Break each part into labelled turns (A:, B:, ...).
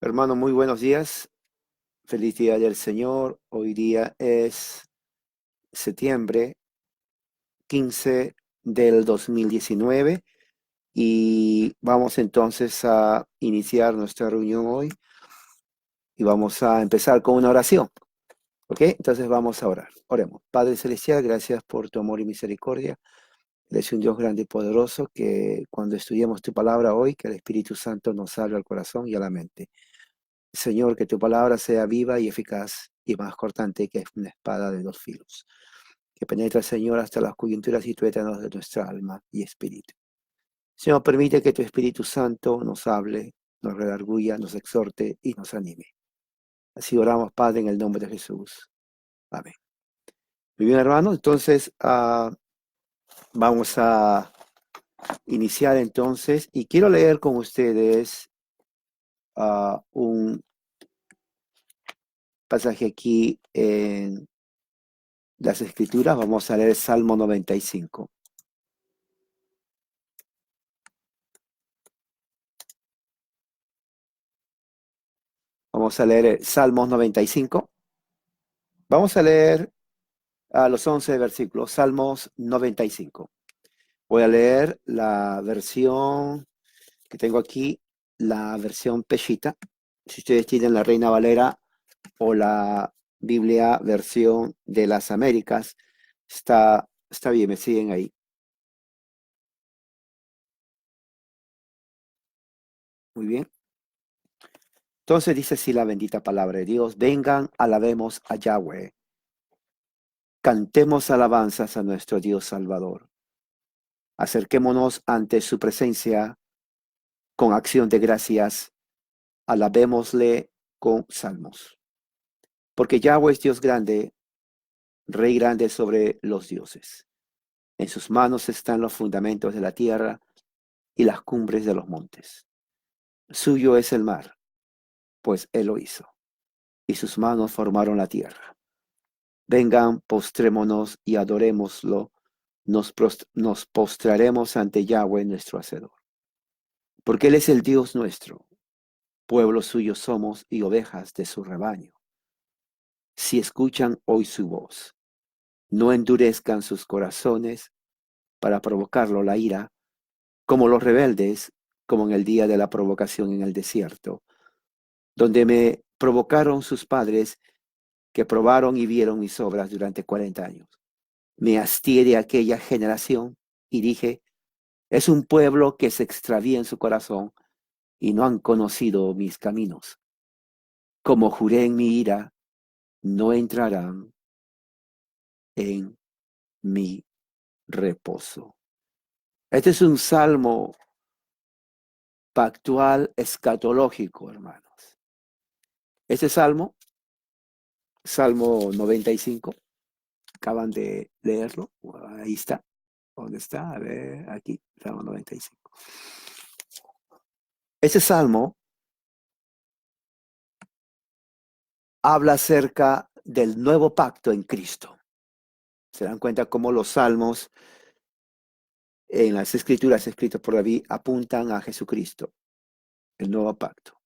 A: Hermano, muy buenos días. Feliz día del Señor. Hoy día es septiembre 15 del 2019 y vamos entonces a iniciar nuestra reunión hoy y vamos a empezar con una oración. ¿Ok? Entonces vamos a orar. Oremos. Padre Celestial, gracias por tu amor y misericordia. Eres un Dios grande y poderoso que cuando estudiemos tu palabra hoy, que el Espíritu Santo nos salve al corazón y a la mente. Señor, que tu palabra sea viva y eficaz y más cortante que una espada de dos filos, que penetra, Señor, hasta las coyunturas y tuétanos de nuestra alma y espíritu. Señor, permite que tu Espíritu Santo nos hable, nos redarguya, nos exhorte y nos anime. Así oramos, Padre, en el nombre de Jesús. Amén. Muy bien, hermano, entonces vamos a iniciar entonces y quiero leer con ustedes un pasaje aquí en las Escrituras. Vamos a leer Salmo 95. Vamos a leer Salmos 95. Vamos a leer a los 11 versículos, Salmos 95. Voy a leer la versión que tengo aquí, la versión Peshita. Si ustedes tienen la Reina Valera o la Biblia versión de las Américas, está bien, me siguen ahí. Muy bien. Entonces dice así la bendita palabra de Dios: vengan, alabemos a Yahweh, cantemos alabanzas a nuestro Dios Salvador. Acerquémonos ante su presencia con acción de gracias, alabémosle con salmos. Porque Yahweh es Dios grande, Rey grande sobre los dioses. En sus manos están los fundamentos de la tierra y las cumbres de los montes. Suyo es el mar, pues él lo hizo, y sus manos formaron la tierra. Vengan, postrémonos y adorémoslo, nos postraremos ante Yahweh nuestro Hacedor. Porque él es el Dios nuestro, pueblo suyo somos y ovejas de su rebaño. Si escuchan hoy su voz, no endurezcan sus corazones para provocarlo la ira, como los rebeldes, como en el día de la provocación en el desierto, donde me provocaron sus padres, que probaron y vieron mis obras durante 40 años. Me hastié de aquella generación y dije, es un pueblo que se extravía en su corazón y no han conocido mis caminos. Como juré en mi ira, no entrarán en mi reposo. Este es un salmo pactual escatológico, hermanos. Este salmo, Salmo 95, acaban de leerlo. Ahí está. ¿Dónde está? A ver, aquí, Salmo 95. Este salmo habla acerca del nuevo pacto en Cristo. Se dan cuenta cómo los salmos en las escrituras escritas por David apuntan a Jesucristo, el nuevo pacto.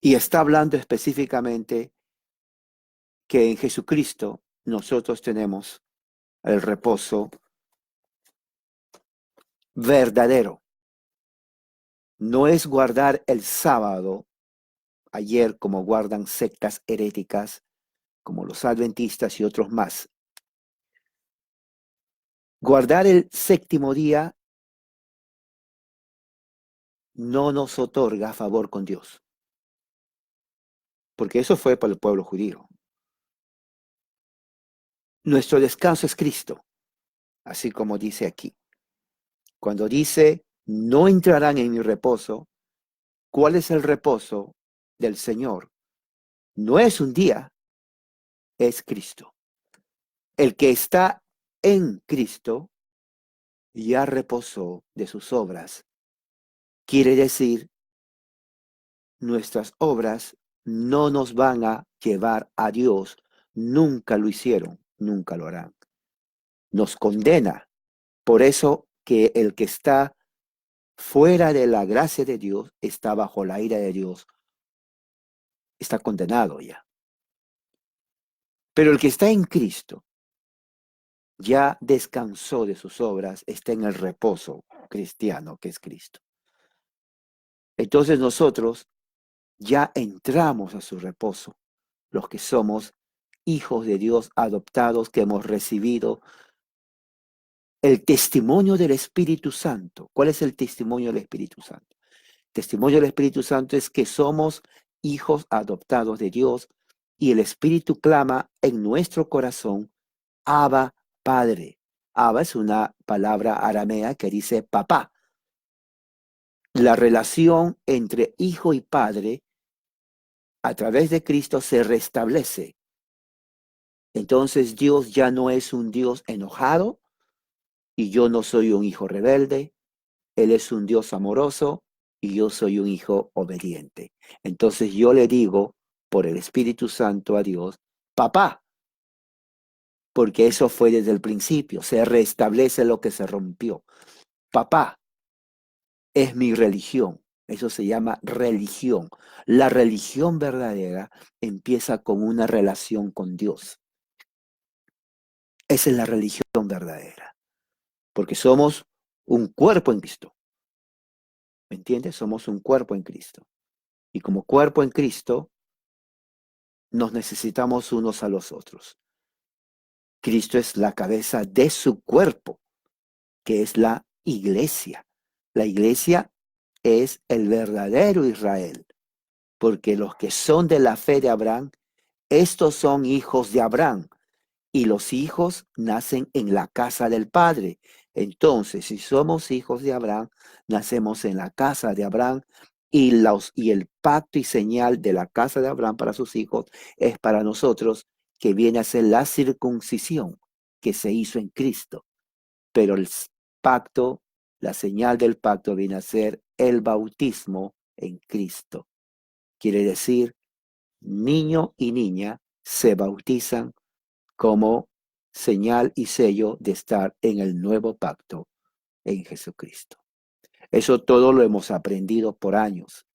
A: Y está hablando específicamente que en Jesucristo nosotros tenemos el reposo verdadero. No es guardar el sábado ayer como guardan sectas heréticas como los adventistas y otros más. Guardar el séptimo día no nos otorga favor con Dios, porque eso fue para el pueblo judío. Nuestro descanso es Cristo, así como dice aquí. Cuando dice, no entrarán en mi reposo, ¿cuál es el reposo del Señor? No es un día, es Cristo. El que está en Cristo ya reposó de sus obras. Quiere decir, nuestras obras no nos van a llevar a Dios. Nunca lo hicieron, nunca lo harán. Nos condena. Por eso que el que está fuera de la gracia de Dios, está bajo la ira de Dios, está condenado ya. Pero el que está en Cristo ya descansó de sus obras, está en el reposo cristiano que es Cristo. Entonces nosotros ya entramos a su reposo, los que somos hijos de Dios adoptados, que hemos recibido el testimonio del Espíritu Santo. ¿Cuál es el testimonio del Espíritu Santo? El testimonio del Espíritu Santo es que somos hijos adoptados de Dios y el Espíritu clama en nuestro corazón, Abba, Padre. Abba es una palabra aramea que dice papá. La relación entre hijo y padre a través de Cristo se restablece. Entonces Dios ya no es un Dios enojado y yo no soy un hijo rebelde. Él es un Dios amoroso y yo soy un hijo obediente. Entonces yo le digo por el Espíritu Santo a Dios, papá, porque eso fue desde el principio. Se restablece lo que se rompió. Papá es mi religión. Eso se llama religión. La religión verdadera empieza con una relación con Dios. Esa es la religión verdadera. Porque somos un cuerpo en Cristo. ¿Me entiendes? Somos un cuerpo en Cristo. Y como cuerpo en Cristo, nos necesitamos unos a los otros. Cristo es la cabeza de su cuerpo, que es la iglesia. La iglesia es el verdadero Israel, porque los que son de la fe de Abraham, estos son hijos de Abraham, y los hijos nacen en la casa del Padre. Entonces, si somos hijos de Abraham, nacemos en la casa de Abraham, y el pacto y señal de la casa de Abraham para sus hijos es para nosotros, que viene a ser la circuncisión que se hizo en Cristo. Pero el pacto, la señal del pacto viene a ser el bautismo en Cristo. Quiere decir, niño y niña se bautizan como señal y sello de estar en el nuevo pacto en Jesucristo. Eso todo lo hemos aprendido por años.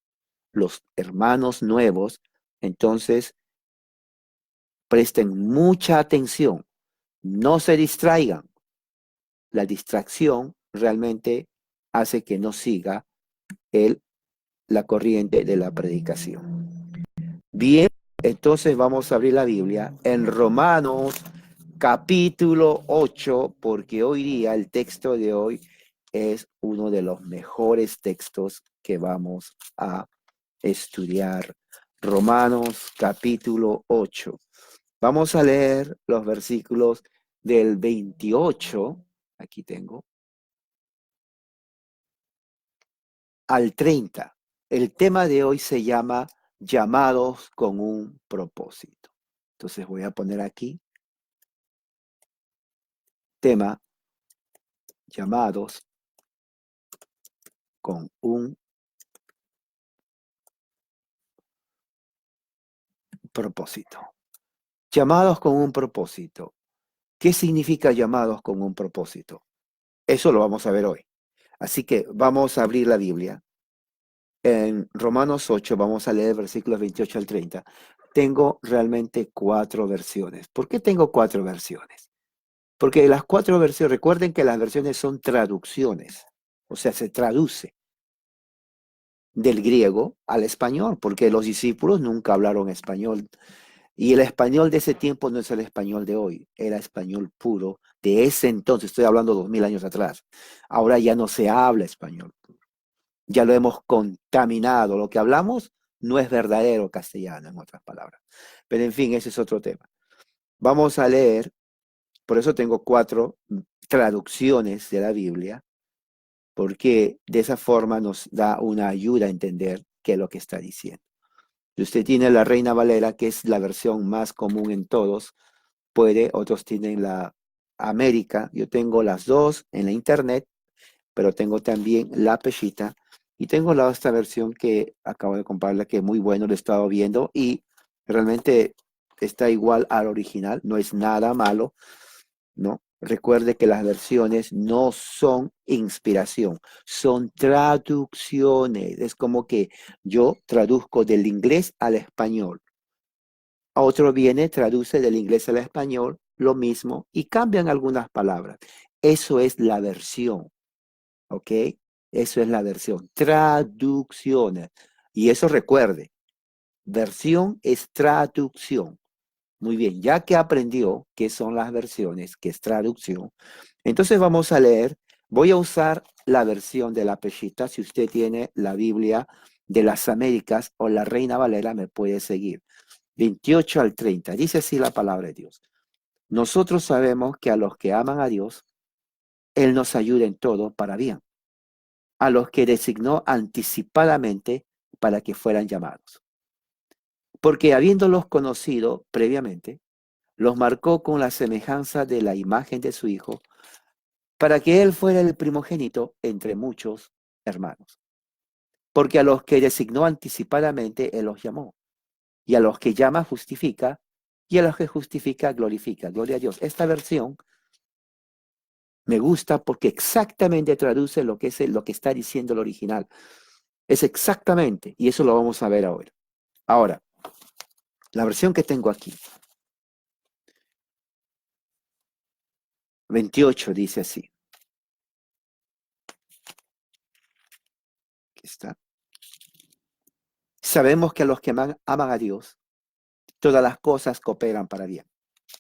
A: Los hermanos nuevos, entonces, presten mucha atención, no se distraigan. La distracción realmente hace que no siga la corriente de la predicación. Bien, entonces vamos a abrir la Biblia en Romanos capítulo 8, porque hoy día el texto de hoy es uno de los mejores textos que vamos a estudiar. Romanos capítulo 8. Vamos a leer los versículos del 28, aquí tengo, al 30. El tema de hoy se llama llamados con un propósito. Entonces voy a poner aquí tema llamados con un propósito. Llamados con un propósito. ¿Qué significa llamados con un propósito? Eso lo vamos a ver hoy. Así que vamos a abrir la Biblia. En Romanos 8 vamos a leer versículos 28 al 30. Tengo realmente 4 versiones. ¿Por qué tengo 4 versiones? Porque las 4 versiones, recuerden que las versiones son traducciones. O sea, se traduce del griego al español, porque los discípulos nunca hablaron español. Y el español de ese tiempo no es el español de hoy, era español puro de ese entonces, estoy hablando 2000 años atrás. Ahora ya no se habla español puro, ya lo hemos contaminado, lo que hablamos no es verdadero castellano, en otras palabras. Pero en fin, ese es otro tema. Vamos a leer, por eso tengo 4 traducciones de la Biblia, porque de esa forma nos da una ayuda a entender qué es lo que está diciendo. Si usted tiene la Reina Valera, que es la versión más común en todos, puede, otros tienen la América, yo tengo las dos en la internet, pero tengo también la Peshita y tengo la otra versión que acabo de comprarla, que es muy bueno, lo he estado viendo y realmente está igual al original, no es nada malo, ¿no? Recuerde que las versiones no son inspiración, son traducciones. Es como que yo traduzco del inglés al español. Otro viene, traduce del inglés al español, lo mismo, y cambian algunas palabras. Eso es la versión, ¿ok? Eso es la versión. Traducciones. Y eso recuerde, versión es traducción. Muy bien, ya que aprendió qué son las versiones, qué es traducción, entonces vamos a leer, voy a usar la versión de la Peshitta. Si usted tiene la Biblia de las Américas o la Reina Valera, me puede seguir. 28 al 30, dice así la palabra de Dios. Nosotros sabemos que a los que aman a Dios, Él nos ayuda en todo para bien, a los que designó anticipadamente para que fueran llamados. Porque habiéndolos conocido previamente, los marcó con la semejanza de la imagen de su Hijo, para que Él fuera el primogénito entre muchos hermanos. Porque a los que designó anticipadamente, Él los llamó. Y a los que llama, justifica. Y a los que justifica, glorifica. Gloria a Dios. Esta versión me gusta porque exactamente traduce lo que está diciendo el original. Es exactamente, y eso lo vamos a ver ahora. Ahora, la versión que tengo aquí, 28, dice así. Aquí está. Sabemos que a los que aman a Dios, todas las cosas cooperan para bien.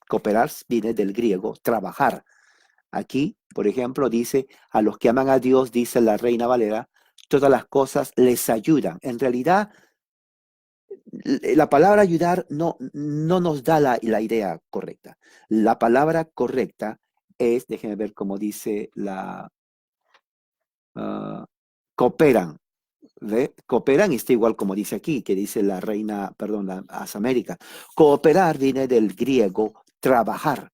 A: Cooperar viene del griego trabajar. Aquí, por ejemplo, dice, a los que aman a Dios, dice la Reina Valera, todas las cosas les ayudan. En realidad, la palabra ayudar no nos da la idea correcta. La palabra correcta es, déjenme ver cómo dice cooperan. ¿Ve? Cooperan está igual como dice aquí, que dice la Reina, perdón, las Américas. Cooperar viene del griego trabajar.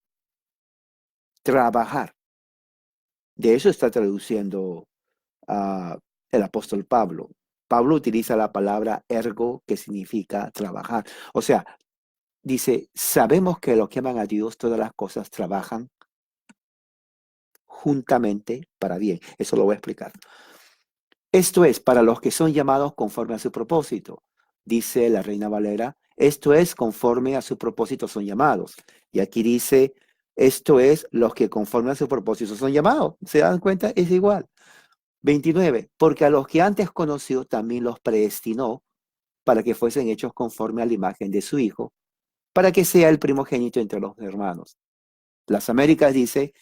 A: Trabajar. De eso está traduciendo el apóstol Pablo. Pablo utiliza la palabra ergo, que significa trabajar. O sea, dice, sabemos que los que aman a Dios, todas las cosas trabajan juntamente para bien. Eso lo voy a explicar. Esto es para los que son llamados conforme a su propósito. Dice la Reina Valera, esto es conforme a su propósito son llamados. Y aquí dice, esto es los que conforme a su propósito son llamados. ¿Se dan cuenta? Es igual. 29. Porque a los que antes conoció también los predestinó para que fuesen hechos conforme a la imagen de su Hijo, para que sea el primogénito entre los hermanos. Las Américas dice,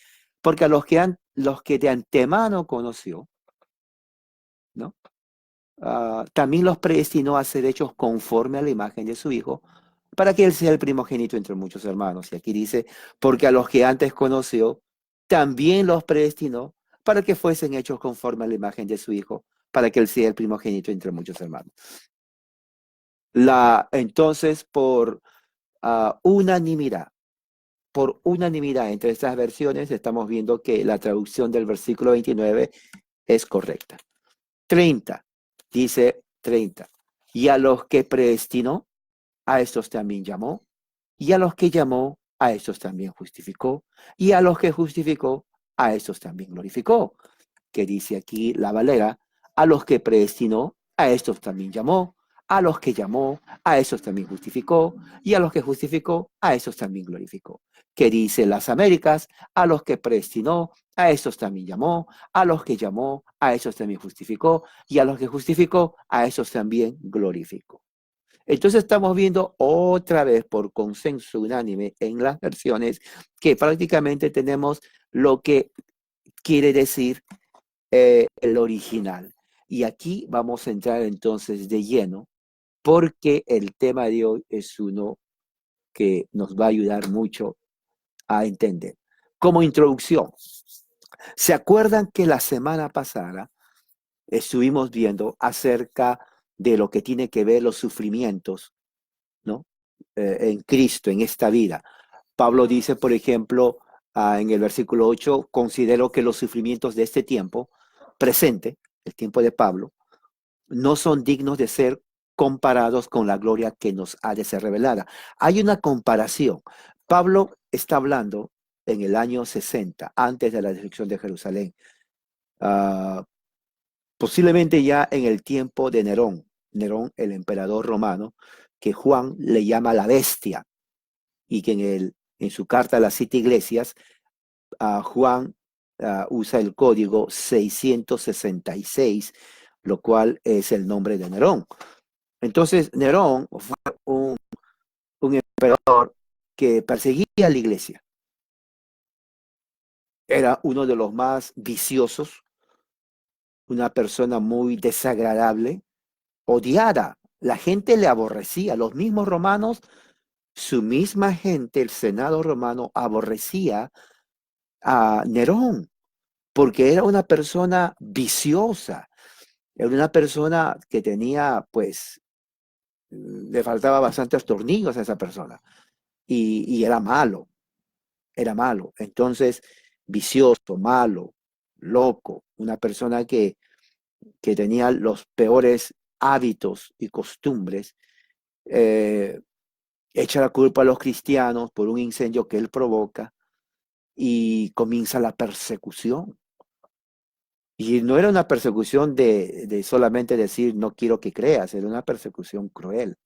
A: porque a los que de antemano conoció, ¿no? También los predestinó a ser hechos conforme a la imagen de su Hijo, para que Él sea el primogénito entre muchos hermanos. Y aquí dice, porque a los que antes conoció, también los predestinó para que fuesen hechos conforme a la imagen de su Hijo, para que Él sea el primogénito entre muchos hermanos. Entonces, unanimidad, por unanimidad entre estas versiones, estamos viendo que la traducción del versículo 29 es correcta. 30, dice 30. Y a los que predestinó, a estos también llamó. Y a los que llamó, a estos también justificó. Y a los que justificó, a estos también glorificó. Que dice aquí la Valera, a los que predestinó, a estos también llamó. A los que llamó, a esos también justificó. Y a los que justificó, a esos también glorificó. Que dice las Américas, a los que predestinó, a esos también llamó. A los que llamó, a esos también justificó. Y a los que justificó, a esos también glorificó. Entonces estamos viendo otra vez por consenso unánime en las versiones que prácticamente tenemos lo que quiere decir el original. Y aquí vamos a entrar entonces de lleno porque el tema de hoy es uno que nos va a ayudar mucho a entender. Como introducción, ¿se acuerdan que la semana pasada estuvimos viendo acerca de lo que tiene que ver los sufrimientos, ¿no? En Cristo, en esta vida? Pablo dice, por ejemplo, en el versículo 8, considero que los sufrimientos de este tiempo presente, el tiempo de Pablo, no son dignos de ser comparados con la gloria que nos ha de ser revelada. Hay una comparación. Pablo está hablando en el año 60, antes de la destrucción de Jerusalén. Ah, Posiblemente ya en el tiempo de Nerón, Nerón, el emperador romano, que Juan le llama la bestia, y que en su carta a las 7 iglesias, Juan usa el código 666, lo cual es el nombre de Nerón. Entonces, Nerón fue un emperador que perseguía a la iglesia. Era uno de los más viciosos, una persona muy desagradable, odiada. La gente le aborrecía. Los mismos romanos, su misma gente, el Senado romano, aborrecía a Nerón, porque era una persona viciosa, era una persona que tenía, pues, le faltaba bastantes tornillos a esa persona, y era malo. Entonces, vicioso, malo, loco, una persona que tenía los peores hábitos y costumbres, eh, echa la culpa a los cristianos por un incendio que él provoca y comienza la persecución. Y no era una persecución de solamente decir no quiero que creas, era una persecución cruel.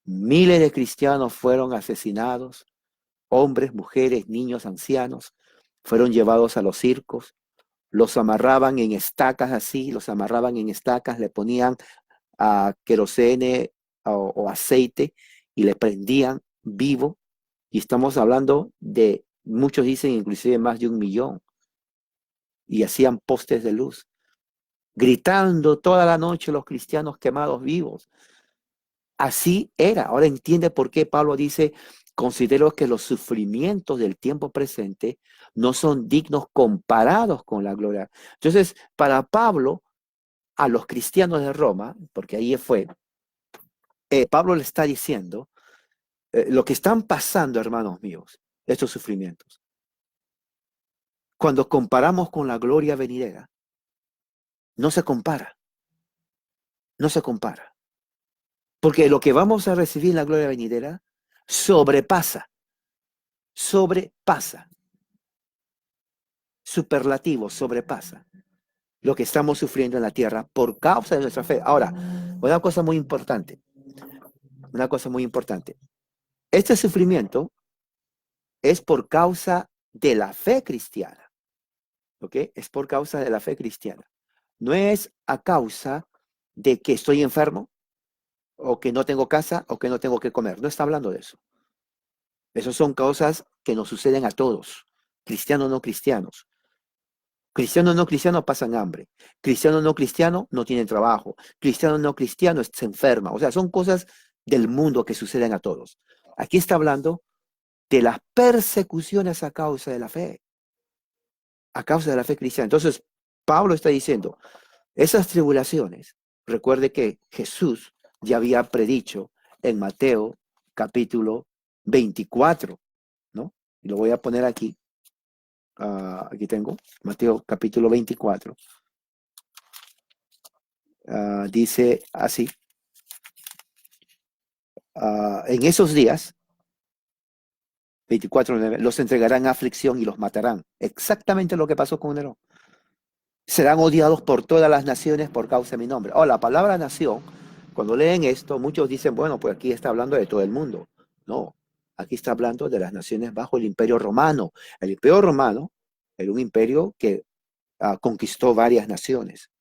A: Miles de cristianos fueron asesinados, hombres, mujeres, niños, ancianos, fueron llevados a los circos, los amarraban en estacas así, los amarraban en estacas, le ponían querosene o aceite y le prendían vivo. Y estamos hablando de, muchos dicen inclusive más de 1 millón, y hacían postes de luz, gritando toda la noche los cristianos quemados vivos. Así era. Ahora entiende por qué Pablo dice, considero que los sufrimientos del tiempo presente no son dignos comparados con la gloria. Entonces, para Pablo, a los cristianos de Roma, porque ahí fue, Pablo le está diciendo, lo que están pasando, hermanos míos, estos sufrimientos, cuando comparamos con la gloria venidera, no se compara, no se compara. Porque lo que vamos a recibir en la gloria venidera sobrepasa, sobrepasa, superlativo, sobrepasa lo que estamos sufriendo en la tierra por causa de nuestra fe. Ahora, una cosa muy importante, una cosa muy importante. Este sufrimiento es por causa de la fe cristiana, ¿ok? Es por causa de la fe cristiana. No es a causa de que estoy enfermo, o que no tengo casa, o que no tengo que comer. No está hablando de eso. Esas son cosas que nos suceden a todos, cristianos o no cristianos. Cristianos no cristianos pasan hambre. Cristianos no cristianos no tienen trabajo. Cristianos no cristianos se enferman. O sea, son cosas del mundo que suceden a todos. Aquí está hablando de las persecuciones a causa de la fe. A causa de la fe cristiana. Entonces, Pablo está diciendo, esas tribulaciones, recuerde que Jesús ya había predicho en Mateo capítulo 24, ¿no? Y lo voy a poner aquí. Aquí tengo Mateo capítulo 24. Dice así, en esos días, 24:9, los entregarán a aflicción y los matarán. Exactamente lo que pasó con Nerón. Serán odiados por todas las naciones por causa de mi nombre. Oh, la palabra nación, cuando leen esto, muchos dicen, bueno, pues aquí está hablando de todo el mundo. No, aquí está hablando de las naciones bajo el Imperio Romano. El Imperio Romano era un imperio que conquistó varias naciones.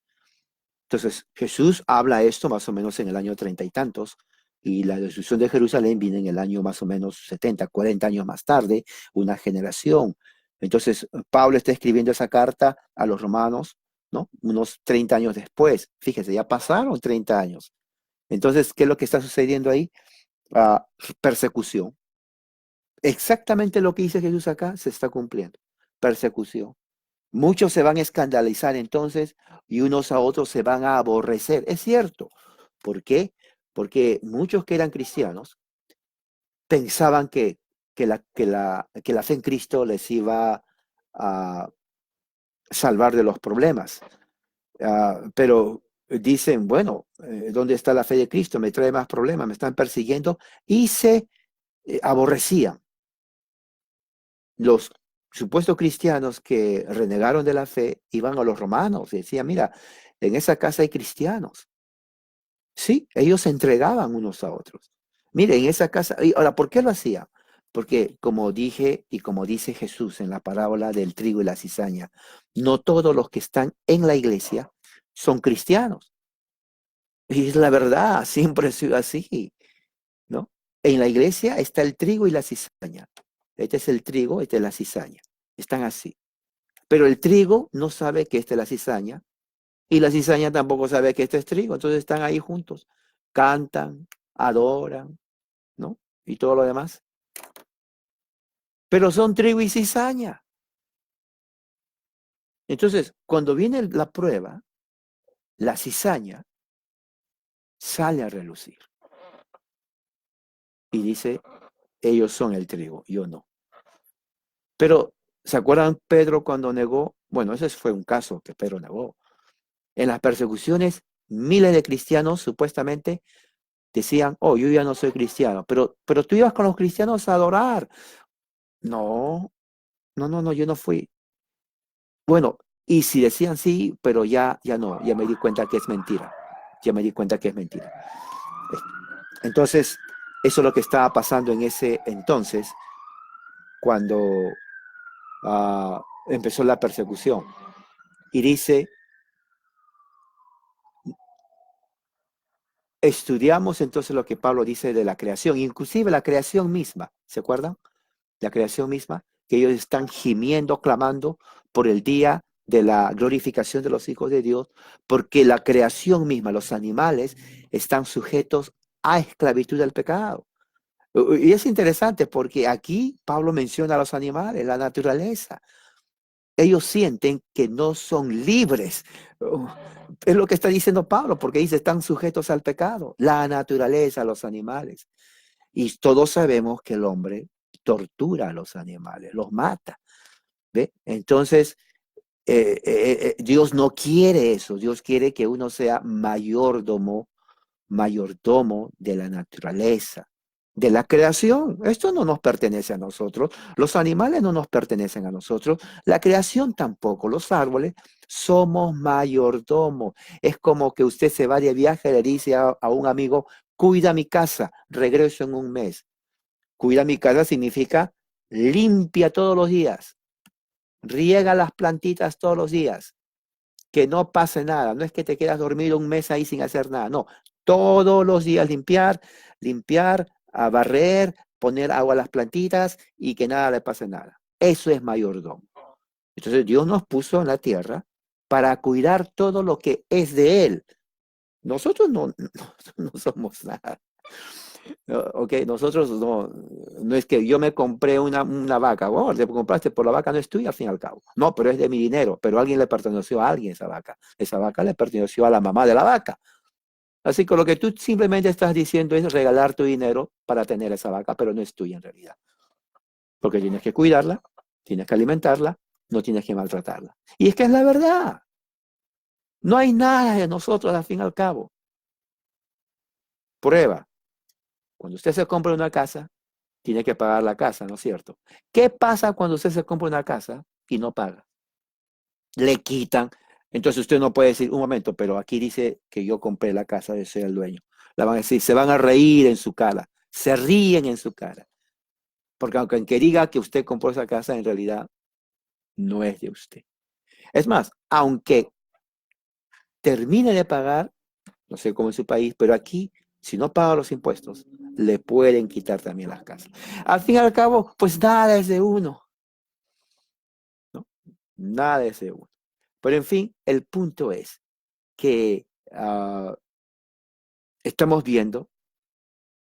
A: Entonces, Jesús habla esto más o menos en el año 30 y tantos, y la destrucción de Jerusalén viene en el año más o menos 70, 40 años más tarde, una generación. Entonces, Pablo está escribiendo esa carta a los romanos, ¿no? Unos 30 años después. Fíjese, ya pasaron 30 años. Entonces, ¿qué es lo que está sucediendo ahí? Ah, Persecución. Exactamente lo que dice Jesús acá se está cumpliendo. Persecución. Muchos se van a escandalizar entonces y unos a otros se van a aborrecer. Es cierto. ¿Por qué? Porque muchos que eran cristianos pensaban que la fe en Cristo les iba a salvar de los problemas. Pero dicen, bueno, ¿dónde está la fe de Cristo? Me trae más problemas, me están persiguiendo, y se aborrecían. Los supuestos cristianos que renegaron de la fe iban a los romanos y decían, mira, en esa casa hay cristianos. Sí, ellos se entregaban unos a otros. Mire, en esa casa, y ahora, ¿por qué lo hacían? Porque como dije y como dice Jesús en la parábola del trigo y la cizaña, no todos los que están en la iglesia son cristianos. Y es la verdad, siempre ha sido así, ¿no? En la iglesia está el trigo y la cizaña. Este es el trigo, esta es la cizaña. Están así. Pero el trigo no sabe que esta es la cizaña y la cizaña tampoco sabe que este es trigo. Entonces están ahí juntos. Cantan, adoran, ¿no? Y todo lo demás. Pero son trigo y cizaña. Entonces, cuando viene la prueba, la cizaña sale a relucir y dice, ellos son el trigo, yo no. Pero, ¿se acuerdan Pedro cuando negó? Bueno, ese fue un caso que Pedro negó. En las persecuciones, miles de cristianos supuestamente decían, oh, yo ya no soy cristiano, pero tú ibas con los cristianos a adorar. No, no, yo no fui. Bueno, y si decían sí, pero ya no, ya me di cuenta que es mentira. Ya me di cuenta que es mentira. Entonces, eso es lo que estaba pasando en ese entonces, cuando empezó la persecución. Y dice, estudiamos entonces lo que Pablo dice de la creación, inclusive la creación misma, ¿se acuerdan? La creación misma, que ellos están gimiendo, clamando por el día de la glorificación de los hijos de Dios, porque la creación misma, los animales, están sujetos a esclavitud del pecado. Y es interesante porque aquí Pablo menciona a los animales, la naturaleza. Ellos sienten que no son libres. Oh, es lo que está diciendo Pablo, porque dice, están sujetos al pecado, la naturaleza, los animales. Y todos sabemos que el hombre tortura a los animales, los mata. ¿Ve? Entonces, Dios no quiere eso. Dios quiere que uno sea mayordomo de la naturaleza, de la creación. Esto no nos pertenece a nosotros. Los animales no nos pertenecen a nosotros. La creación tampoco. Los árboles somos mayordomos. Es como que usted se va de viaje y le dice a un amigo, cuida mi casa, regreso en un mes. Cuida mi casa significa limpia todos los días, riega las plantitas todos los días, que no pase nada. No es que te quedas dormido un mes ahí sin hacer nada. No, todos los días limpiar, a barrer, poner agua a las plantitas y que nada le pase nada. Eso es mayordomo. Entonces Dios nos puso en la tierra para cuidar todo lo que es de Él. Nosotros no somos nada. Ok, nosotros no es que yo me compré una vaca. Bueno, te compraste por la vaca, no es tuya al fin y al cabo. No, pero es de mi dinero, pero alguien le perteneció a alguien esa vaca. Esa vaca le perteneció a la mamá de la vaca. Así que lo que tú simplemente estás diciendo es regalar tu dinero para tener esa vaca, pero no es tuya en realidad. Porque tienes que cuidarla, tienes que alimentarla, no tienes que maltratarla. Y es que es la verdad. No hay nada de nosotros al fin y al cabo. Prueba. Cuando usted se compra una casa, tiene que pagar la casa, ¿no es cierto? ¿Qué pasa cuando usted se compra una casa y no paga? Le quitan. Entonces usted no puede decir, un momento, pero aquí dice que yo compré la casa, de ser el dueño. La van a decir, se van a reír en su cara, se ríen en su cara. Porque aunque diga que usted compró esa casa, en realidad no es de usted. Es más, aunque termine de pagar, no sé cómo en su país, pero aquí, si no paga los impuestos, le pueden quitar también las casas. Al fin y al cabo, pues nada es de uno, ¿no? Nada es de uno. Pero en fin, el punto es que estamos viendo,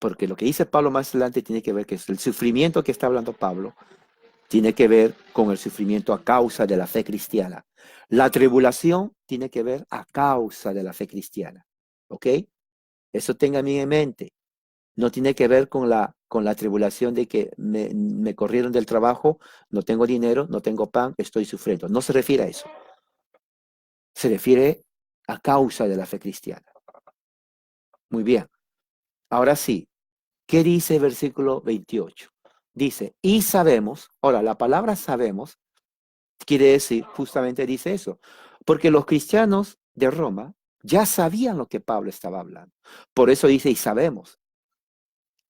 A: porque lo que dice Pablo más adelante tiene que ver que es el sufrimiento que está hablando Pablo, tiene que ver con el sufrimiento a causa de la fe cristiana. La tribulación tiene que ver a causa de la fe cristiana. ¿Ok? Eso tengan en mente. No tiene que ver con la tribulación de que me corrieron del trabajo, no tengo dinero, no tengo pan, estoy sufriendo. No se refiere a eso. Se refiere a causa de la fe cristiana. Muy bien. Ahora sí, ¿qué dice el versículo 28? dice, y sabemos, ahora la palabra sabemos quiere decir, justamente dice eso, porque los cristianos de Roma ya sabían lo que Pablo estaba hablando. Por eso dice, y sabemos.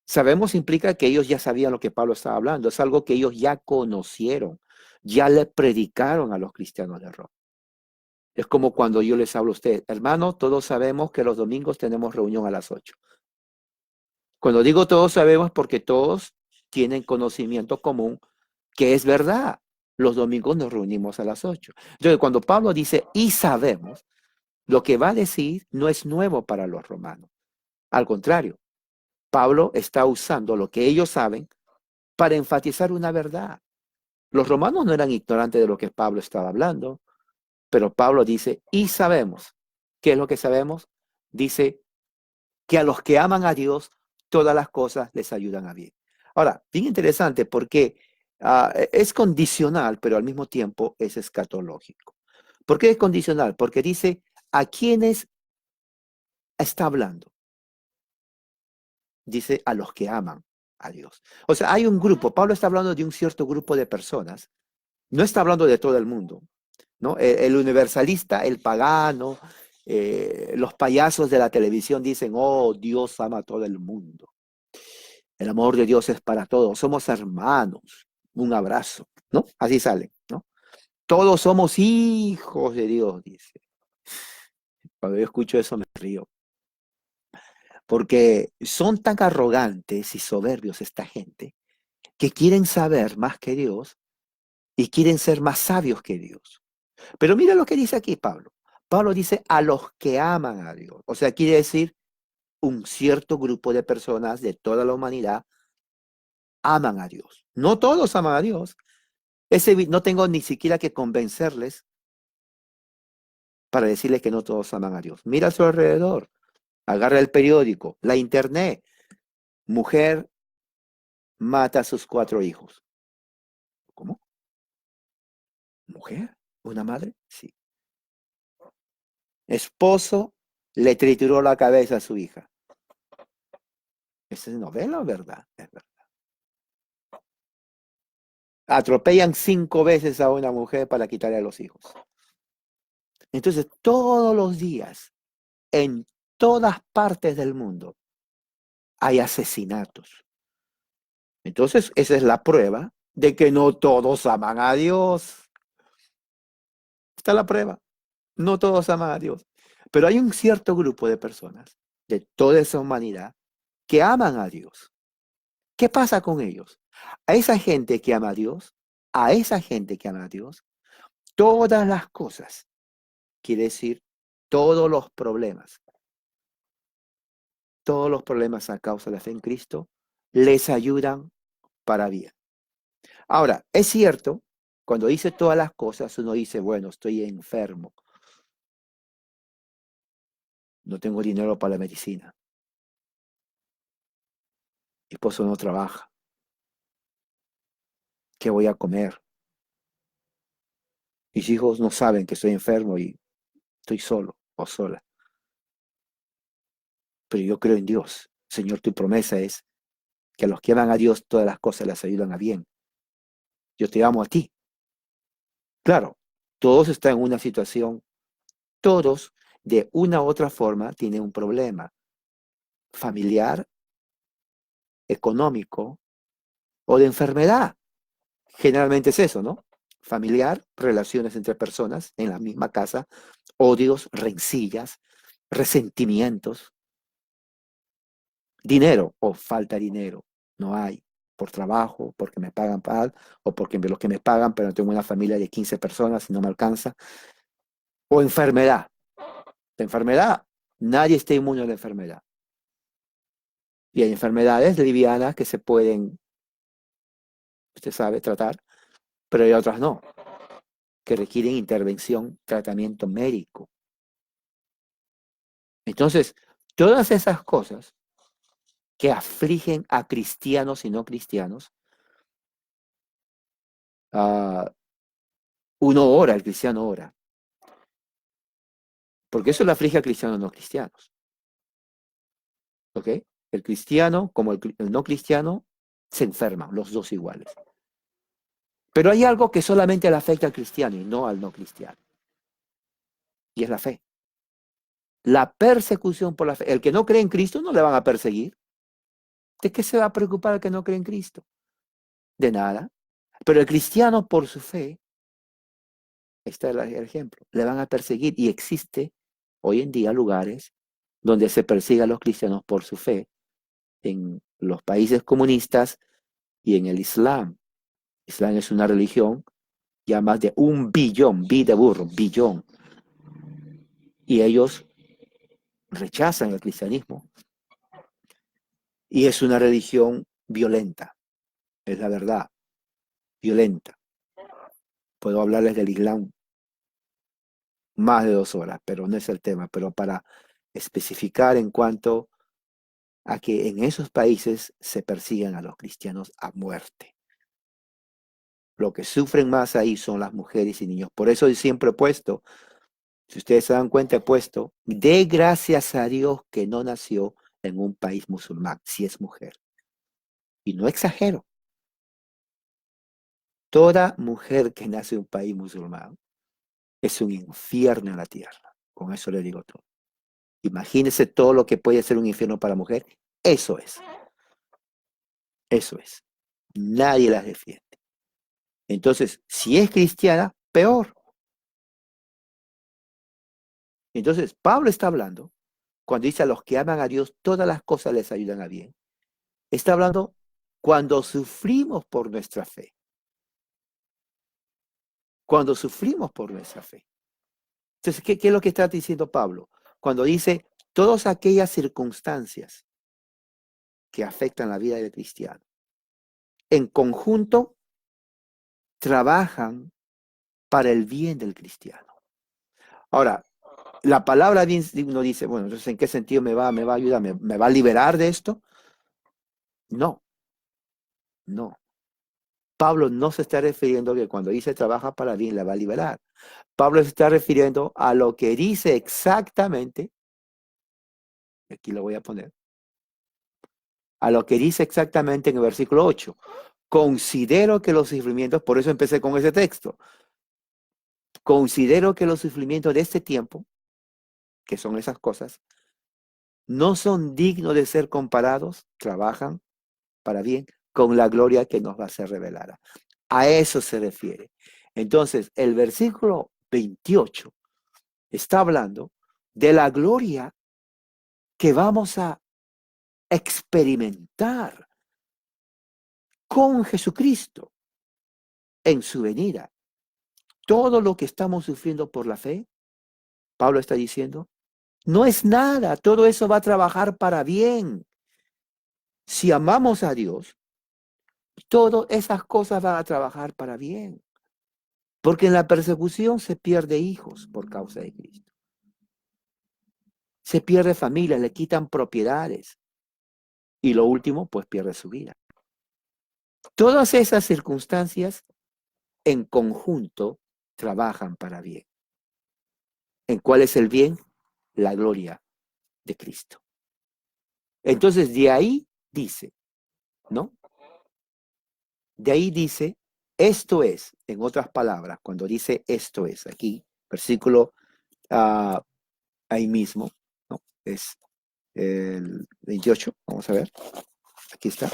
A: Sabemos implica que ellos ya sabían lo que Pablo estaba hablando, es algo que ellos ya conocieron, ya le predicaron a los cristianos de Roma. Es como cuando yo les hablo a ustedes, hermanos, todos sabemos que los domingos tenemos reunión a las 8. Cuando digo todos sabemos porque todos tienen conocimiento común que es verdad. Los domingos nos reunimos a las 8. Entonces, cuando Pablo dice y sabemos, lo que va a decir no es nuevo para los romanos. Al contrario, Pablo está usando lo que ellos saben para enfatizar una verdad. Los romanos no eran ignorantes de lo que Pablo estaba hablando, pero Pablo dice y sabemos. ¿Qué es lo que sabemos? Dice que a los que aman a Dios, todas las cosas les ayudan a bien. Ahora, bien interesante porque es condicional, pero al mismo tiempo es escatológico. ¿Por qué es condicional? Porque dice a quienes está hablando. Dice a los que aman a Dios. O sea, hay un grupo, Pablo está hablando de un cierto grupo de personas, no está hablando de todo el mundo, ¿no? El universalista, el pagano, los payasos de la televisión dicen, oh, Dios ama a todo el mundo. El amor de Dios es para todos. Somos hermanos. Un abrazo, ¿no? Así sale, ¿no? Todos somos hijos de Dios, dice. Cuando yo escucho eso me río. Porque son tan arrogantes y soberbios esta gente que quieren saber más que Dios y quieren ser más sabios que Dios. Pero mira lo que dice aquí Pablo. Pablo dice a los que aman a Dios. O sea, quiere decir un cierto grupo de personas de toda la humanidad aman a Dios. No todos aman a Dios. No tengo ni siquiera que convencerles para decirles que no todos aman a Dios. Mira a su alrededor, agarra el periódico, la internet. Mujer mata a sus 4 hijos. ¿Cómo? ¿Mujer? ¿Una madre? Sí. Esposo le trituró la cabeza a su hija. ¿Esa es novela o verdad? Es verdad. Atropellan 5 veces a una mujer para quitarle a los hijos. Entonces, todos los días, en todas partes del mundo, hay asesinatos. Entonces, esa es la prueba de que no todos aman a Dios. Está la prueba. No todos aman a Dios. Pero hay un cierto grupo de personas de toda esa humanidad que aman a Dios. ¿Qué pasa con ellos? A esa gente que ama a Dios, a esa gente que ama a Dios, todas las cosas, quiere decir todos los problemas a causa de la fe en Cristo, les ayudan para bien. Ahora, es cierto, cuando dice todas las cosas, uno dice, bueno, estoy enfermo, no tengo dinero para la medicina, mi esposo no trabaja, ¿qué voy a comer? Mis hijos no saben que estoy enfermo y estoy solo o sola. Pero yo creo en Dios. Señor, tu promesa es que a los que aman a Dios todas las cosas les ayudan a bien. Yo te amo a ti. Claro, todos están en una situación, todos de una u otra forma tienen un problema familiar, económico o de enfermedad. Generalmente es eso, ¿no? Familiar, relaciones entre personas en la misma casa, odios, rencillas, resentimientos, dinero o falta de dinero. No hay por trabajo, porque me pagan mal o porque los que me pagan, pero tengo una familia de 15 personas y no me alcanza. O enfermedad. La enfermedad, nadie está inmune a la enfermedad. Y hay enfermedades livianas que se pueden, usted sabe, tratar, pero hay otras no, que requieren intervención, tratamiento médico. Entonces, todas esas cosas que afligen a cristianos y no cristianos, uno ora, el cristiano ora, porque eso le aflige a cristianos y no cristianos. ¿Ok? El cristiano, como el no cristiano, se enferman, los dos iguales. Pero hay algo que solamente le afecta al cristiano y no al no cristiano. Y es la fe. La persecución por la fe. El que no cree en Cristo no le van a perseguir. ¿De qué se va a preocupar el que no cree en Cristo? De nada. Pero el cristiano por su fe, este es el ejemplo, le van a perseguir. Y existe hoy en día lugares donde se persigue a los cristianos por su fe. En los países comunistas y en el Islam. Islam es una religión ya más de 1 billón, de burro, billón. Y ellos rechazan el cristianismo. Y es una religión violenta, es la verdad, violenta. Puedo hablarles del Islam más de 2 horas, pero no es el tema. Pero para especificar en cuanto a que en esos países se persiguen a los cristianos a muerte. Lo que sufren más ahí son las mujeres y niños. Por eso siempre he puesto, si ustedes se dan cuenta, he puesto, dé gracias a Dios que no nació en un país musulmán, si es mujer. Y no exagero. Toda mujer que nace en un país musulmán es un infierno en la tierra. Con eso le digo todo. Imagínense todo lo que puede ser un infierno para la mujer. Eso es. Eso es. Nadie las defiende. Entonces, si es cristiana, peor. Entonces, Pablo está hablando, cuando dice a los que aman a Dios, todas las cosas les ayudan a bien. Está hablando cuando sufrimos por nuestra fe. Cuando sufrimos por nuestra fe. Entonces, ¿qué es lo que está diciendo Pablo? Cuando dice todas aquellas circunstancias que afectan la vida del cristiano, en conjunto trabajan para el bien del cristiano. Ahora, la palabra bien no dice, bueno, entonces ¿en qué sentido me va a ayudar? ¿Me va a liberar de esto? No, no. Pablo no se está refiriendo a que cuando dice trabaja para bien la va a liberar. Pablo se está refiriendo a lo que dice exactamente, aquí lo voy a poner, a lo que dice exactamente en el versículo 8. Considero que los sufrimientos, por eso empecé con ese texto, considero que los sufrimientos de este tiempo, que son esas cosas, no son dignos de ser comparados, trabajan para bien, con la gloria que nos va a ser revelada. A eso se refiere. Entonces, el versículo 28 está hablando de la gloria que vamos a experimentar con Jesucristo en su venida. Todo lo que estamos sufriendo por la fe, Pablo está diciendo, no es nada, todo eso va a trabajar para bien. Si amamos a Dios, todas esas cosas van a trabajar para bien. Porque en la persecución se pierde hijos por causa de Cristo. Se pierde familia, le quitan propiedades. Y lo último, pues pierde su vida. Todas esas circunstancias en conjunto trabajan para bien. ¿En cuál es el bien? La gloria de Cristo. Entonces, de ahí dice, ¿no? De ahí dice, esto es, en otras palabras, cuando dice esto es, aquí, versículo ahí mismo, ¿no? Es el 28, vamos a ver, aquí está.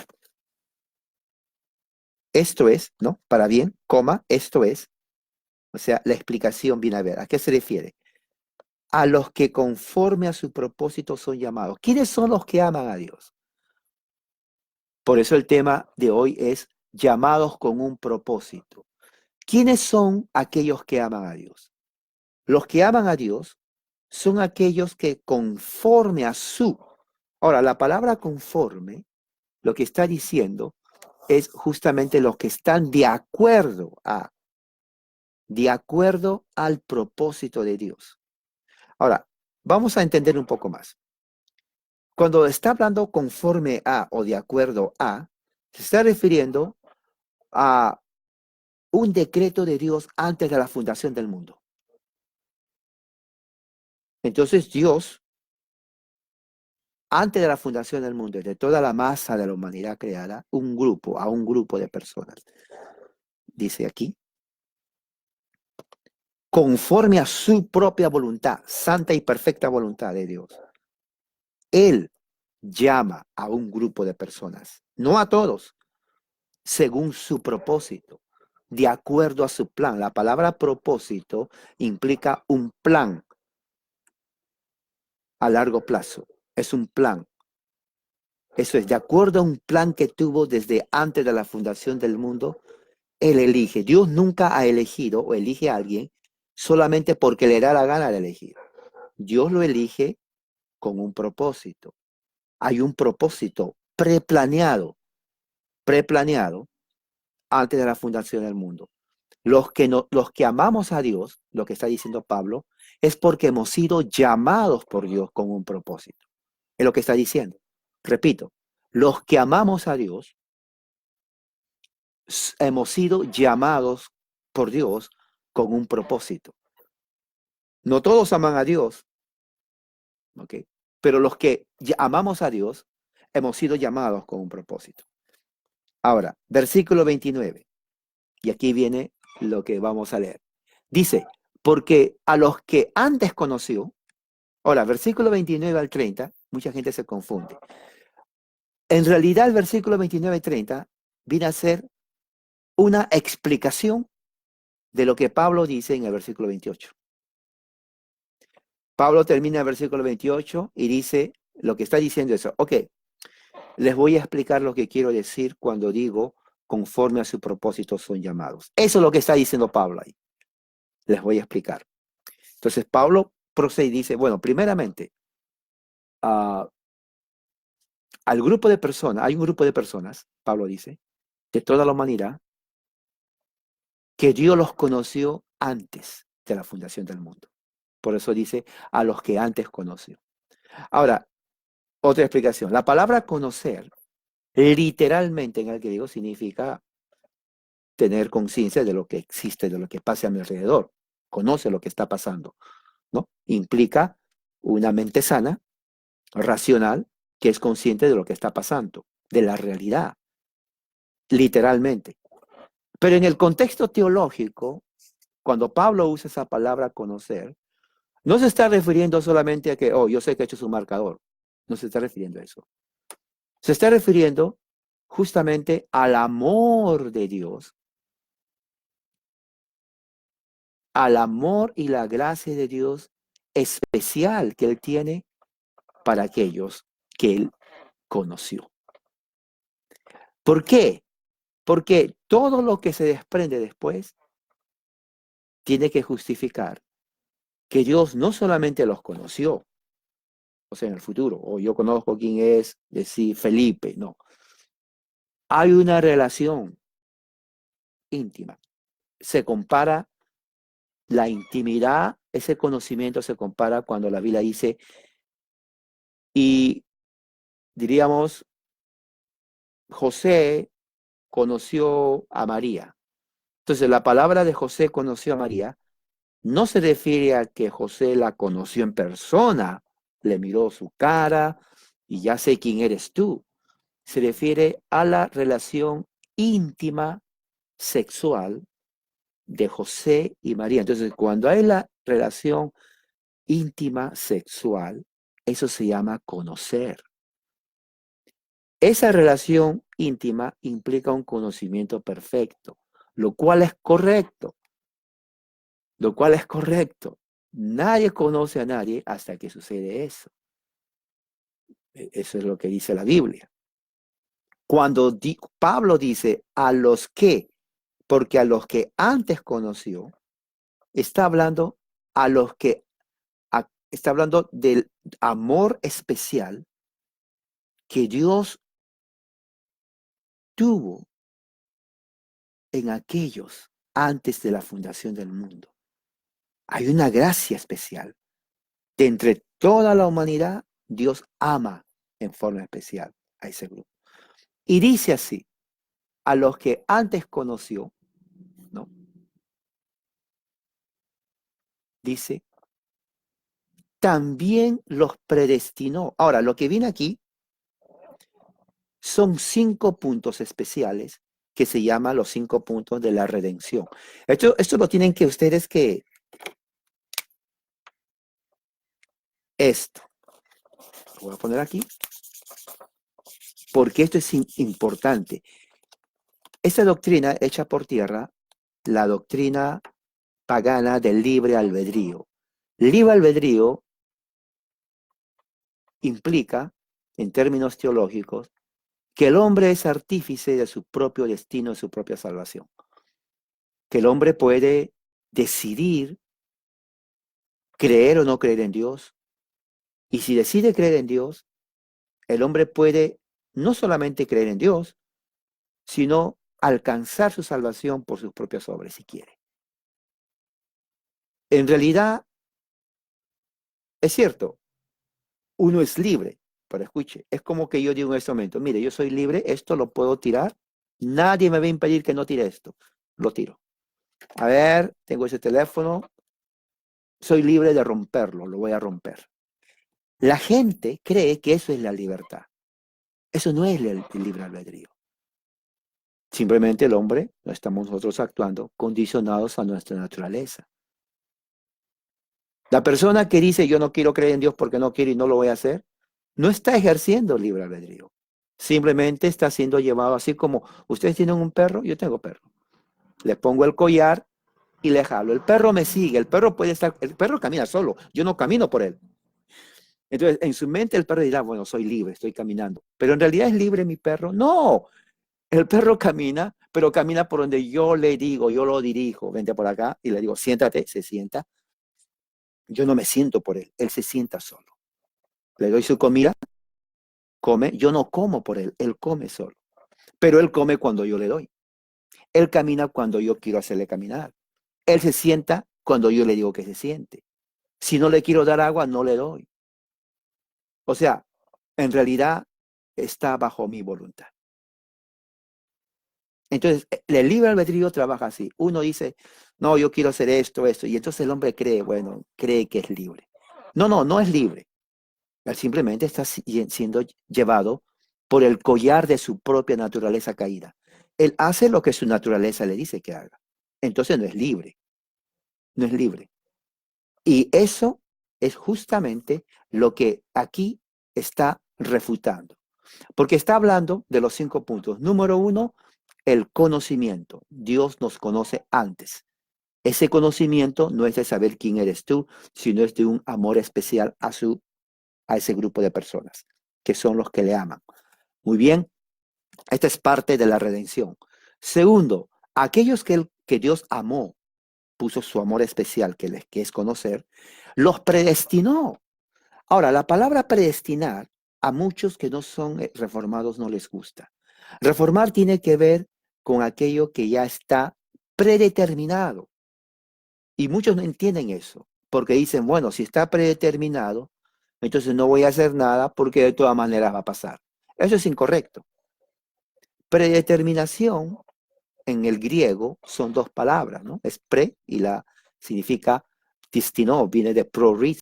A: Esto es, ¿no? Para bien, coma, esto es, o sea, la explicación viene a ver, ¿a qué se refiere? A los que conforme a su propósito son llamados. ¿Quiénes son los que aman a Dios? Por eso el tema de hoy es llamados con un propósito. ¿Quiénes son aquellos que aman a Dios? Los que aman a Dios son aquellos que conforme a su... Ahora, la palabra conforme, lo que está diciendo es justamente los que están de acuerdo al propósito de Dios. Ahora, vamos a entender un poco más. Cuando está hablando conforme a o de acuerdo a, se está refiriendo a un decreto de Dios antes de la fundación del mundo. Entonces Dios antes de la fundación del mundo, de toda la masa de la humanidad creada, a un grupo de personas. Dice aquí, conforme a su propia voluntad, santa y perfecta voluntad de Dios. Él llama a un grupo de personas, no a todos, según su propósito, de acuerdo a su plan. La palabra propósito implica un plan a largo plazo. Es un plan. Eso es, de acuerdo a un plan que tuvo desde antes de la fundación del mundo, Él elige. Dios nunca ha elegido o elige a alguien solamente porque le da la gana de elegir. Dios lo elige con un propósito. Hay un propósito preplaneado antes de la fundación del mundo. Los que amamos a Dios, lo que está diciendo Pablo, es porque hemos sido llamados por Dios con un propósito. Es lo que está diciendo. Repito, los que amamos a Dios, hemos sido llamados por Dios con un propósito. No todos aman a Dios, ¿ok? Pero los que amamos a Dios, hemos sido llamados con un propósito. Ahora, versículo 29. Y aquí viene lo que vamos a leer. Dice, porque a los que antes conoció, ahora, versículo 29 al 30, mucha gente se confunde. En realidad, el versículo 29 y 30 viene a ser una explicación de lo que Pablo dice en el versículo 28. Pablo termina el versículo 28 y dice lo que está diciendo eso. Ok, les voy a explicar lo que quiero decir cuando digo conforme a su propósito son llamados. Eso es lo que está diciendo Pablo ahí. Les voy a explicar. Entonces Pablo procede y dice, bueno, primeramente, al grupo de personas, hay un grupo de personas, Pablo dice, de toda la humanidad, que Dios los conoció antes de la fundación del mundo. Por eso dice, a los que antes conoció. Ahora, otra explicación. La palabra conocer, literalmente en el griego, significa tener conciencia de lo que existe, de lo que pasa a mi alrededor. Conoce lo que está pasando, ¿no? Implica una mente sana, racional, que es consciente de lo que está pasando, de la realidad, literalmente. Pero en el contexto teológico, cuando Pablo usa esa palabra conocer, no se está refiriendo solamente a que, oh, yo sé que he hecho su marcador. No se está refiriendo a eso. Se está refiriendo justamente al amor de Dios, al amor y la gracia de Dios especial que Él tiene para aquellos que Él conoció. ¿Por qué? Porque todo lo que se desprende después tiene que justificar que Dios no solamente los conoció, o sea, en el futuro, o yo conozco quién es, decir Felipe, no. Hay una relación íntima. Se compara la intimidad, ese conocimiento se compara cuando la Biblia dice, y diríamos, José conoció a María. Entonces, la palabra de José conoció a María no se refiere a que José la conoció en persona, le miró su cara y ya sé quién eres tú. Se refiere a la relación íntima sexual de José y María. Entonces, cuando hay la relación íntima sexual, eso se llama conocer. Esa relación íntima implica un conocimiento perfecto, lo cual es correcto, lo cual es correcto. Nadie conoce a nadie hasta que sucede eso. Eso es lo que dice la Biblia. Cuando Pablo dice a los que, porque a los que antes conoció, está hablando a los que, está hablando del amor especial que Dios tuvo en aquellos antes de la fundación del mundo. Hay una gracia especial. De entre toda la humanidad, Dios ama en forma especial a ese grupo. Y dice así, a los que antes conoció, ¿no? Dice, también los predestinó. Ahora, lo que viene aquí son 5 puntos especiales que se llaman los 5 puntos de la redención. Esto lo tienen que ustedes que... Esto. Lo voy a poner aquí porque esto es importante. Esta doctrina hecha por tierra, la doctrina pagana del libre albedrío. Libre albedrío implica, en términos teológicos, que el hombre es artífice de su propio destino, de su propia salvación. Que el hombre puede decidir creer o no creer en Dios. Y si decide creer en Dios, el hombre puede no solamente creer en Dios, sino alcanzar su salvación por sus propias obras, si quiere. En realidad, es cierto, uno es libre, pero escuche, es como que yo digo en este momento, mire, yo soy libre, esto lo puedo tirar, nadie me va a impedir que no tire esto, lo tiro. A ver, tengo ese teléfono, soy libre de romperlo, lo voy a romper. La gente cree que eso es la libertad. Eso no es el libre albedrío. Simplemente el hombre, no estamos nosotros actuando condicionados a nuestra naturaleza. La persona que dice yo no quiero creer en Dios porque no quiero y no lo voy a hacer, no está ejerciendo libre albedrío. Simplemente está siendo llevado así como ustedes tienen un perro, yo tengo perro. Le pongo el collar y le jalo. El perro me sigue, el perro puede estar, el perro camina solo, yo no camino por él. Entonces, en su mente el perro dirá, bueno, soy libre, estoy caminando. Pero en realidad es libre mi perro. No, el perro camina, pero camina por donde yo le digo, yo lo dirijo. Vente por acá y le digo, siéntate, se sienta. Yo no me siento por él, él se sienta solo. Le doy su comida, come, yo no como por él, él come solo. Pero él come cuando yo le doy. Él camina cuando yo quiero hacerle caminar. Él se sienta cuando yo le digo que se siente. Si no le quiero dar agua, no le doy. O sea, en realidad está bajo mi voluntad. Entonces, el libre albedrío trabaja así. Uno dice, no, yo quiero hacer esto, esto. Y entonces el hombre cree, bueno, cree que es libre. No, no, no es libre. Él simplemente está siendo llevado por el collar de su propia naturaleza caída. Él hace lo que su naturaleza le dice que haga. Entonces no es libre, no es libre. Y eso es justamente lo que aquí está refutando. Porque está hablando de los 5 puntos. Número 1, el conocimiento. Dios nos conoce antes. Ese conocimiento no es de saber quién eres tú, sino es de un amor especial a ese grupo de personas, que son los que le aman. Muy bien, esta es parte de la redención. Segundo, aquellos que Dios amó, puso su amor especial, que es conocer, los predestinó. Ahora, la palabra predestinar a muchos que no son reformados no les gusta. Reformar tiene que ver con aquello que ya está predeterminado. Y muchos no entienden eso, porque dicen, bueno, si está predeterminado, entonces no voy a hacer nada porque de todas maneras va a pasar. Eso es incorrecto. Predeterminación en el griego son 2 palabras, ¿no? Es pre y la significa destino, viene de prorit.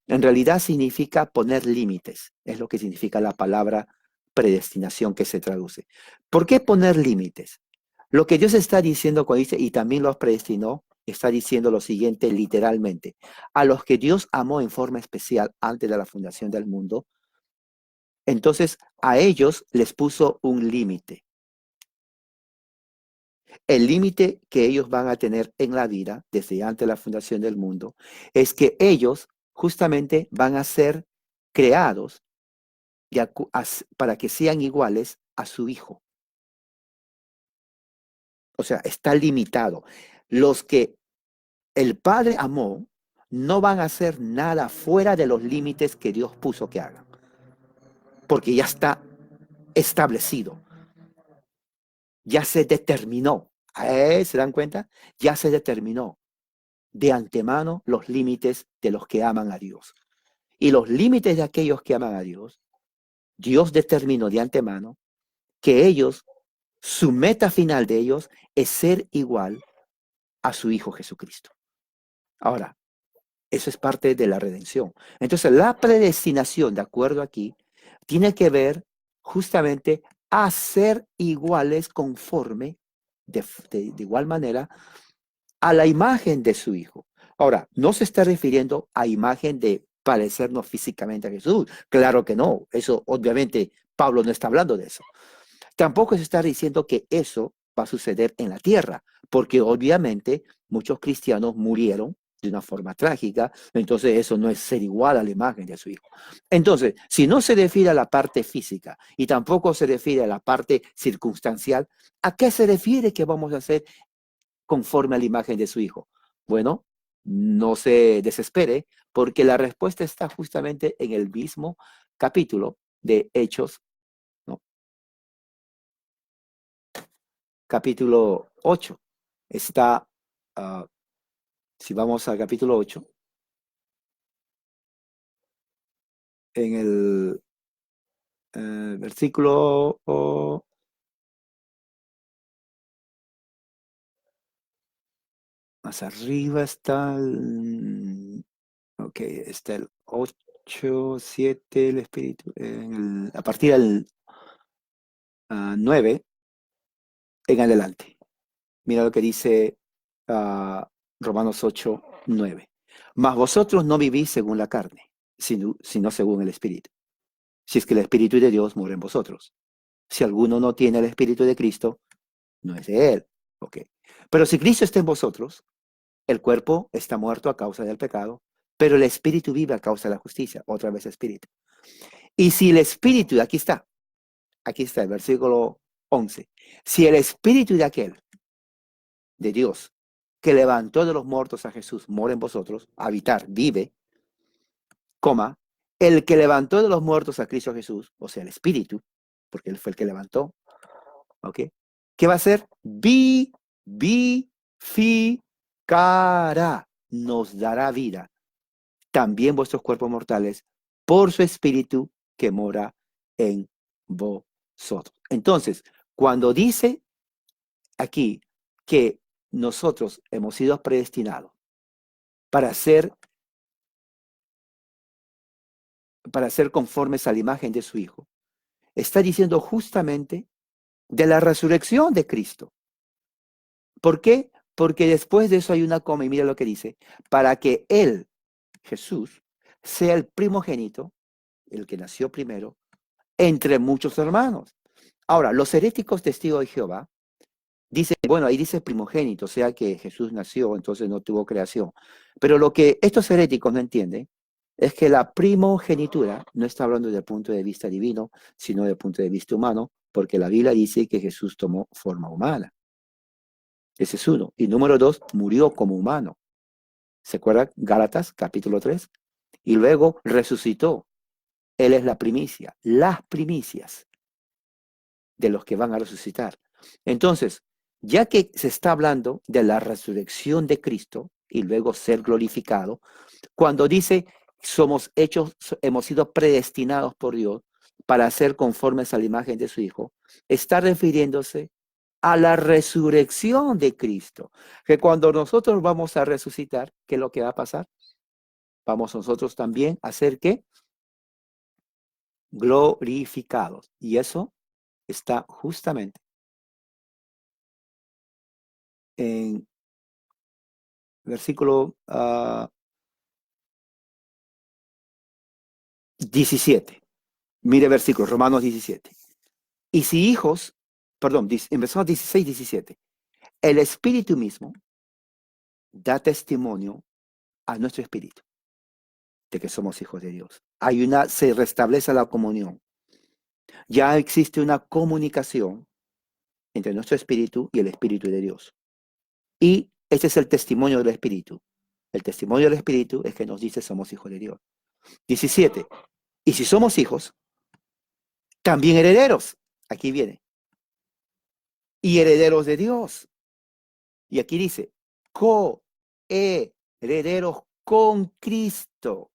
A: En realidad significa poner límites, es lo que significa la palabra predestinación que se traduce. ¿Por qué poner límites? Lo que Dios está diciendo cuando dice, y también los predestinó, está diciendo lo siguiente literalmente. A los que Dios amó en forma especial antes de la fundación del mundo, entonces a ellos les puso un límite. El límite que ellos van a tener en la vida desde antes de la fundación del mundo es que ellos justamente van a ser creados para que sean iguales a su hijo. O sea, está limitado. Los que el Padre amó no van a hacer nada fuera de los límites que Dios puso que hagan, porque ya está establecido, ya se determinó. ¿Se dan cuenta? Ya se determinó de antemano los límites de los que aman a Dios. Y los límites de aquellos que aman a Dios, Dios determinó de antemano que ellos, su meta final de ellos es ser igual a su Hijo Jesucristo. Ahora, Eso es parte de la redención. Entonces, la predestinación, de acuerdo aquí, tiene que ver justamente a ser iguales conforme, de igual manera, a la imagen de su Hijo. Ahora, no se está refiriendo a imagen de parecernos físicamente a Jesús. Claro que no. Eso, obviamente, Pablo no está hablando de eso. Tampoco se está diciendo que eso va a suceder en la tierra, porque obviamente muchos cristianos murieron de una forma trágica, entonces eso no es ser igual a la imagen de su Hijo. Entonces, si no se refiere a la parte física y tampoco se refiere a la parte circunstancial, ¿a qué se refiere que vamos a hacer conforme a la imagen de su Hijo? Bueno, no se desespere, porque la respuesta está justamente en el mismo capítulo de Hechos, ¿no? Capítulo 8. Está, uh, si vamos al capítulo 8, en el versículo más arriba está ok, está el 8, 7, el Espíritu, a partir del 9 en adelante. Mira lo que dice uh, Romanos 8, 9. Mas vosotros no vivís según la carne, sino según el Espíritu. Si es que el Espíritu de Dios mora en vosotros. Si alguno no tiene el Espíritu de Cristo, no es de él. Ok. Pero si Cristo está en vosotros, el cuerpo está muerto a causa del pecado, pero el Espíritu vive a causa de la justicia. Otra vez Espíritu. Y si el Espíritu, aquí está el versículo 11. Si el Espíritu de aquel, de Dios, que levantó de los muertos a Jesús, mora en vosotros, habitar, vive, coma, el que levantó de los muertos a Cristo Jesús, o sea, el Espíritu, porque él fue el que levantó, ¿ok? ¿Qué va a hacer? Vivificará, nos dará vida. También vuestros cuerpos mortales, por su Espíritu que mora en vosotros. Entonces, cuando dice aquí que nosotros hemos sido predestinados para ser conformes a la imagen de su Hijo, está diciendo justamente de la resurrección de Cristo. ¿Por qué? Porque después de eso hay una coma, y mira lo que dice, para que Él, Jesús, sea el primogénito, el que nació primero, entre muchos hermanos. Ahora, los heréticos testigos de Jehová dicen, bueno, ahí dice primogénito, o sea que Jesús nació, entonces no tuvo creación. Pero lo que estos heréticos no entienden es que la primogenitura no está hablando desde el punto de vista divino, sino desde el punto de vista humano, porque la Biblia dice que Jesús tomó forma humana. Ese es uno. Y número dos, murió como humano. ¿Se acuerdan? Gálatas, capítulo 3. Y luego resucitó. Él es la primicia, las primicias de los que van a resucitar. Entonces, ya que se está hablando de la resurrección de Cristo y luego ser glorificado, cuando dice somos hechos, hemos sido predestinados por Dios para ser conformes a la imagen de su Hijo, está refiriéndose a la resurrección de Cristo. Que cuando nosotros vamos a resucitar, ¿qué es lo que va a pasar? Vamos nosotros también a ser ¿qué? Glorificados. Y eso está justamente en versículo 17. Mire versículo, Romanos 17. Y si hijos, perdón, empezó 16, 17. El Espíritu mismo da testimonio a nuestro espíritu de que somos hijos de Dios. Se restablece la comunión. Ya existe una comunicación entre nuestro espíritu y el Espíritu de Dios. Y este es el testimonio del Espíritu. El testimonio del Espíritu es que nos dice somos hijos de Dios. 17. Y si somos hijos, también herederos. Aquí viene. Y herederos de Dios. Y aquí dice, coherederos con Cristo.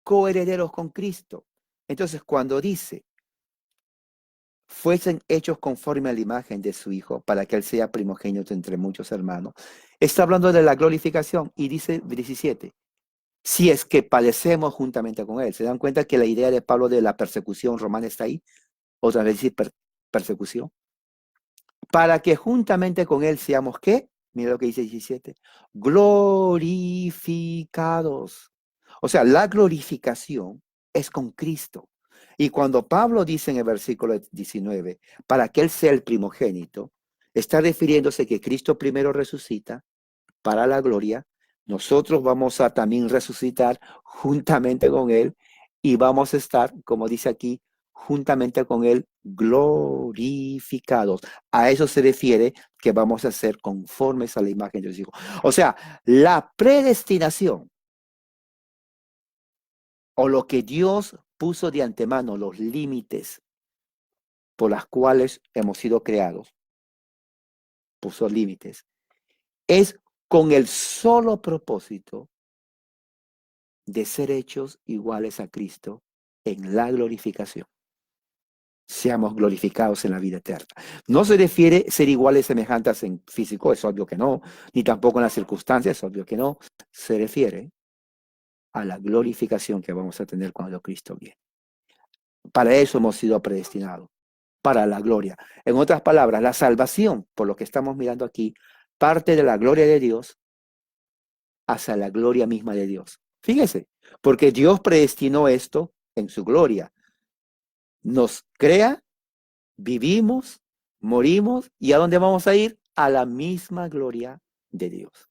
A: Coherederos con Cristo. Entonces, cuando dice fuesen hechos conforme a la imagen de su Hijo, para que Él sea primogénito entre muchos hermanos. Está hablando de la glorificación y dice 17, si es que padecemos juntamente con Él. ¿Se dan cuenta que la idea de Pablo de la persecución romana está ahí? Otra vez dice persecución. Para que juntamente con Él seamos, ¿qué? Mira lo que dice 17, glorificados. O sea, la glorificación es con Cristo. Y cuando Pablo dice en el versículo 19, para que Él sea el primogénito, está refiriéndose que Cristo primero resucita para la gloria. Nosotros vamos a también resucitar juntamente con Él y vamos a estar, como dice aquí, juntamente con Él glorificados. A eso se refiere que vamos a ser conformes a la imagen de Dios. O sea, la predestinación o lo que Dios puso de antemano, los límites por las cuales hemos sido creados, puso límites, es con el solo propósito de ser hechos iguales a Cristo en la glorificación. Seamos glorificados en la vida eterna. No se refiere ser iguales, semejantes en físico, es obvio que no, ni tampoco en las circunstancias, es obvio que no. Se refiere a la glorificación que vamos a tener cuando Cristo viene. Para eso hemos sido predestinados, para la gloria. En otras palabras, la salvación, por lo que estamos mirando aquí, parte de la gloria de Dios hacia la gloria misma de Dios. Fíjese, porque Dios predestinó esto en su gloria. Nos crea, vivimos, morimos, ¿y a dónde vamos a ir? A la misma gloria de Dios,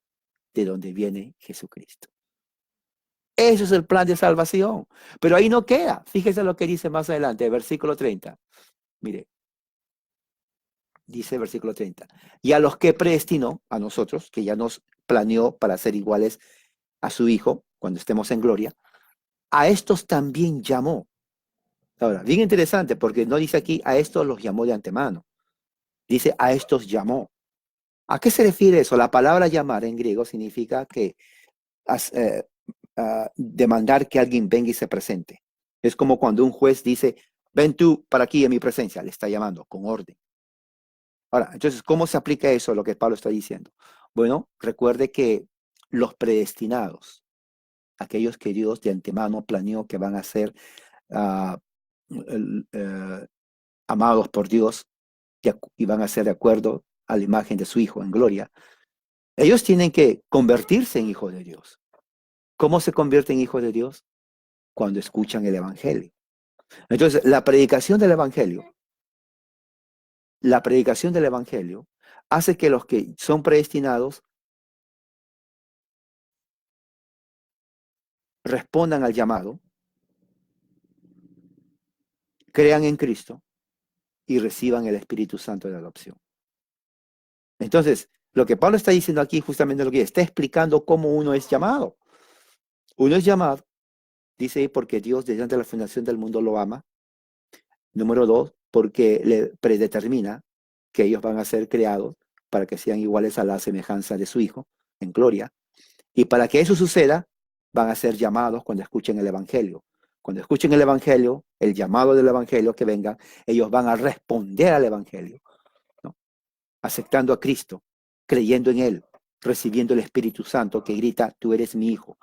A: de donde viene Jesucristo. Eso es el plan de salvación. Pero ahí no queda. Fíjese lo que dice más adelante, versículo 30. Mire, dice el versículo 30. Y a los que predestinó, a nosotros, que ya nos planeó para ser iguales a su Hijo, cuando estemos en gloria, a estos también llamó. Ahora, bien interesante, porque no dice aquí a estos los llamó de antemano. Dice a estos llamó. ¿A qué se refiere eso? La palabra llamar en griego significa que demandar que alguien venga y se presente. Es como cuando un juez dice, ven tú para aquí en mi presencia, le está llamando con orden. Ahora, entonces, ¿cómo se aplica eso a lo que Pablo está diciendo? Bueno, recuerde que los predestinados, aquellos que Dios de antemano planeó que van a ser uh, amados por Dios y van a ser de acuerdo a la imagen de su Hijo en gloria, ellos tienen que convertirse en hijos de Dios. ¿Cómo se convierten en hijos de Dios? Cuando escuchan el Evangelio. Entonces, la predicación del Evangelio hace que los que son predestinados respondan al llamado, crean en Cristo y reciban el Espíritu Santo de adopción. Entonces, lo que Pablo está diciendo aquí justamente lo que está explicando cómo uno es llamado. Uno es llamado, dice, porque Dios desde antes de la fundación del mundo lo ama. Número 2, porque le predetermina que ellos van a ser creados para que sean iguales a la semejanza de su Hijo en gloria. Y para que eso suceda, van a ser llamados cuando escuchen el Evangelio. Cuando escuchen el Evangelio, el llamado del Evangelio que venga, ellos van a responder al Evangelio, ¿no? Aceptando a Cristo, creyendo en Él, recibiendo el Espíritu Santo que grita, tú eres mi Hijo.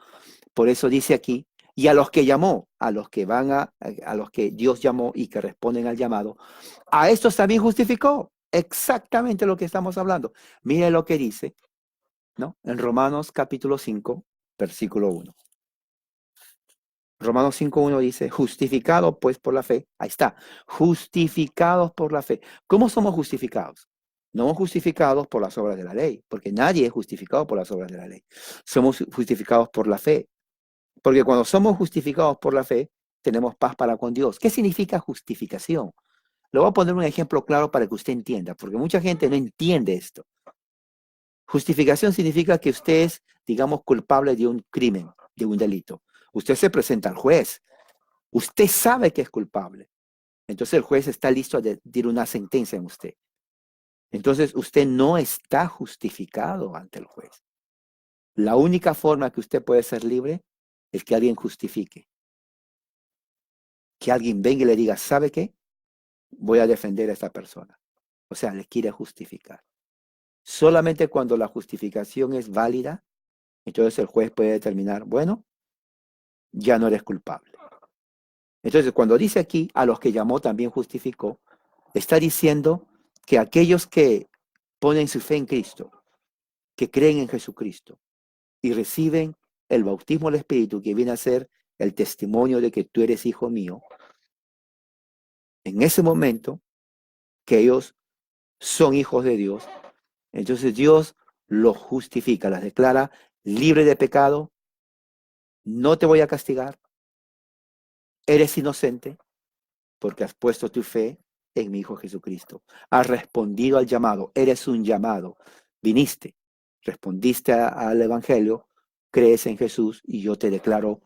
A: Por eso dice aquí, y a los que llamó, a los que Dios llamó y que responden al llamado, a estos también justificó. Exactamente lo que estamos hablando. Mire lo que dice, ¿no? En Romanos capítulo 5, versículo 1. Romanos 5:1 dice, justificados pues por la fe. Ahí está, justificados por la fe. ¿Cómo somos justificados? No justificados por las obras de la ley, porque nadie es justificado por las obras de la ley. Somos justificados por la fe. Porque cuando somos justificados por la fe, tenemos paz para con Dios. ¿Qué significa justificación? Le voy a poner un ejemplo claro para que usted entienda, porque mucha gente no entiende esto. Justificación significa que usted es, digamos, culpable de un crimen, de un delito. Usted se presenta al juez. Usted sabe que es culpable. Entonces el juez está listo a decir una sentencia en usted. Entonces usted no está justificado ante el juez. La única forma que usted puede ser libre es que alguien justifique. Que alguien venga y le diga, ¿sabe qué? voy a defender a esta persona. O sea, le quiere justificar. Solamente cuando la justificación es válida, entonces el juez puede determinar, bueno, ya no eres culpable. Entonces, cuando dice aquí, a los que llamó también justificó, está diciendo que aquellos que ponen su fe en Cristo, que creen en Jesucristo y reciben el bautismo del Espíritu, que viene a ser el testimonio de que tú eres hijo mío, en ese momento que ellos son hijos de Dios, entonces Dios los justifica, las declara libre de pecado, no te voy a castigar, eres inocente porque has puesto tu fe en mi Hijo Jesucristo. Has respondido al llamado, eres un llamado, viniste, respondiste al Evangelio, crees en Jesús y yo te declaro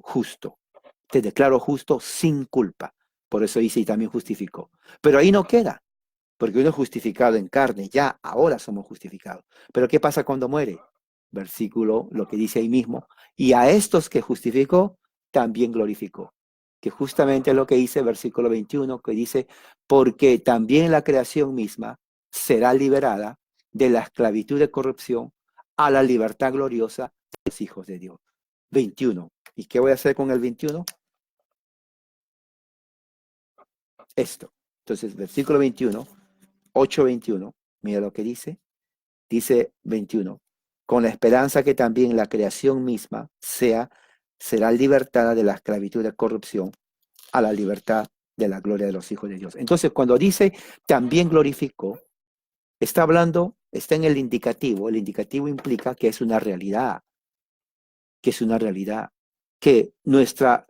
A: justo. Te declaro justo sin culpa. Por eso dice y también justificó. Pero ahí no queda, porque uno es justificado en carne, ya ahora somos justificados. Pero ¿qué pasa cuando muere? Versículo, lo que dice ahí mismo, y a estos que justificó, también glorificó. Que justamente es lo que dice versículo 21, que dice, porque también la creación misma será liberada de la esclavitud de corrupción a la libertad gloriosa de los hijos de Dios. 21. ¿Y qué voy a hacer con el 21? Esto. Entonces, versículo 21, 8:21, mira lo que dice. Dice 21, con la esperanza que también la creación misma será libertada de la esclavitud de corrupción a la libertad de la gloria de los hijos de Dios. Entonces, cuando dice también glorificó, está hablando, está en el indicativo. El indicativo implica que es una realidad, que es una realidad, que nuestra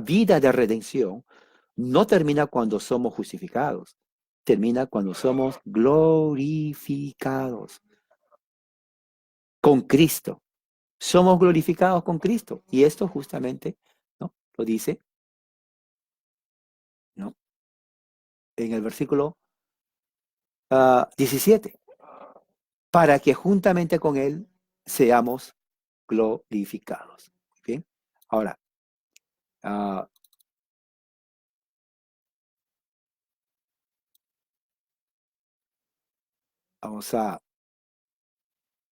A: vida de redención no termina cuando somos justificados, termina cuando somos glorificados con Cristo. Somos glorificados con Cristo. Y esto justamente, ¿no? Lo dice, ¿no? En el versículo 17. Para que juntamente con Él seamos glorificados. ¿Bien? Ahora, uh, vamos a,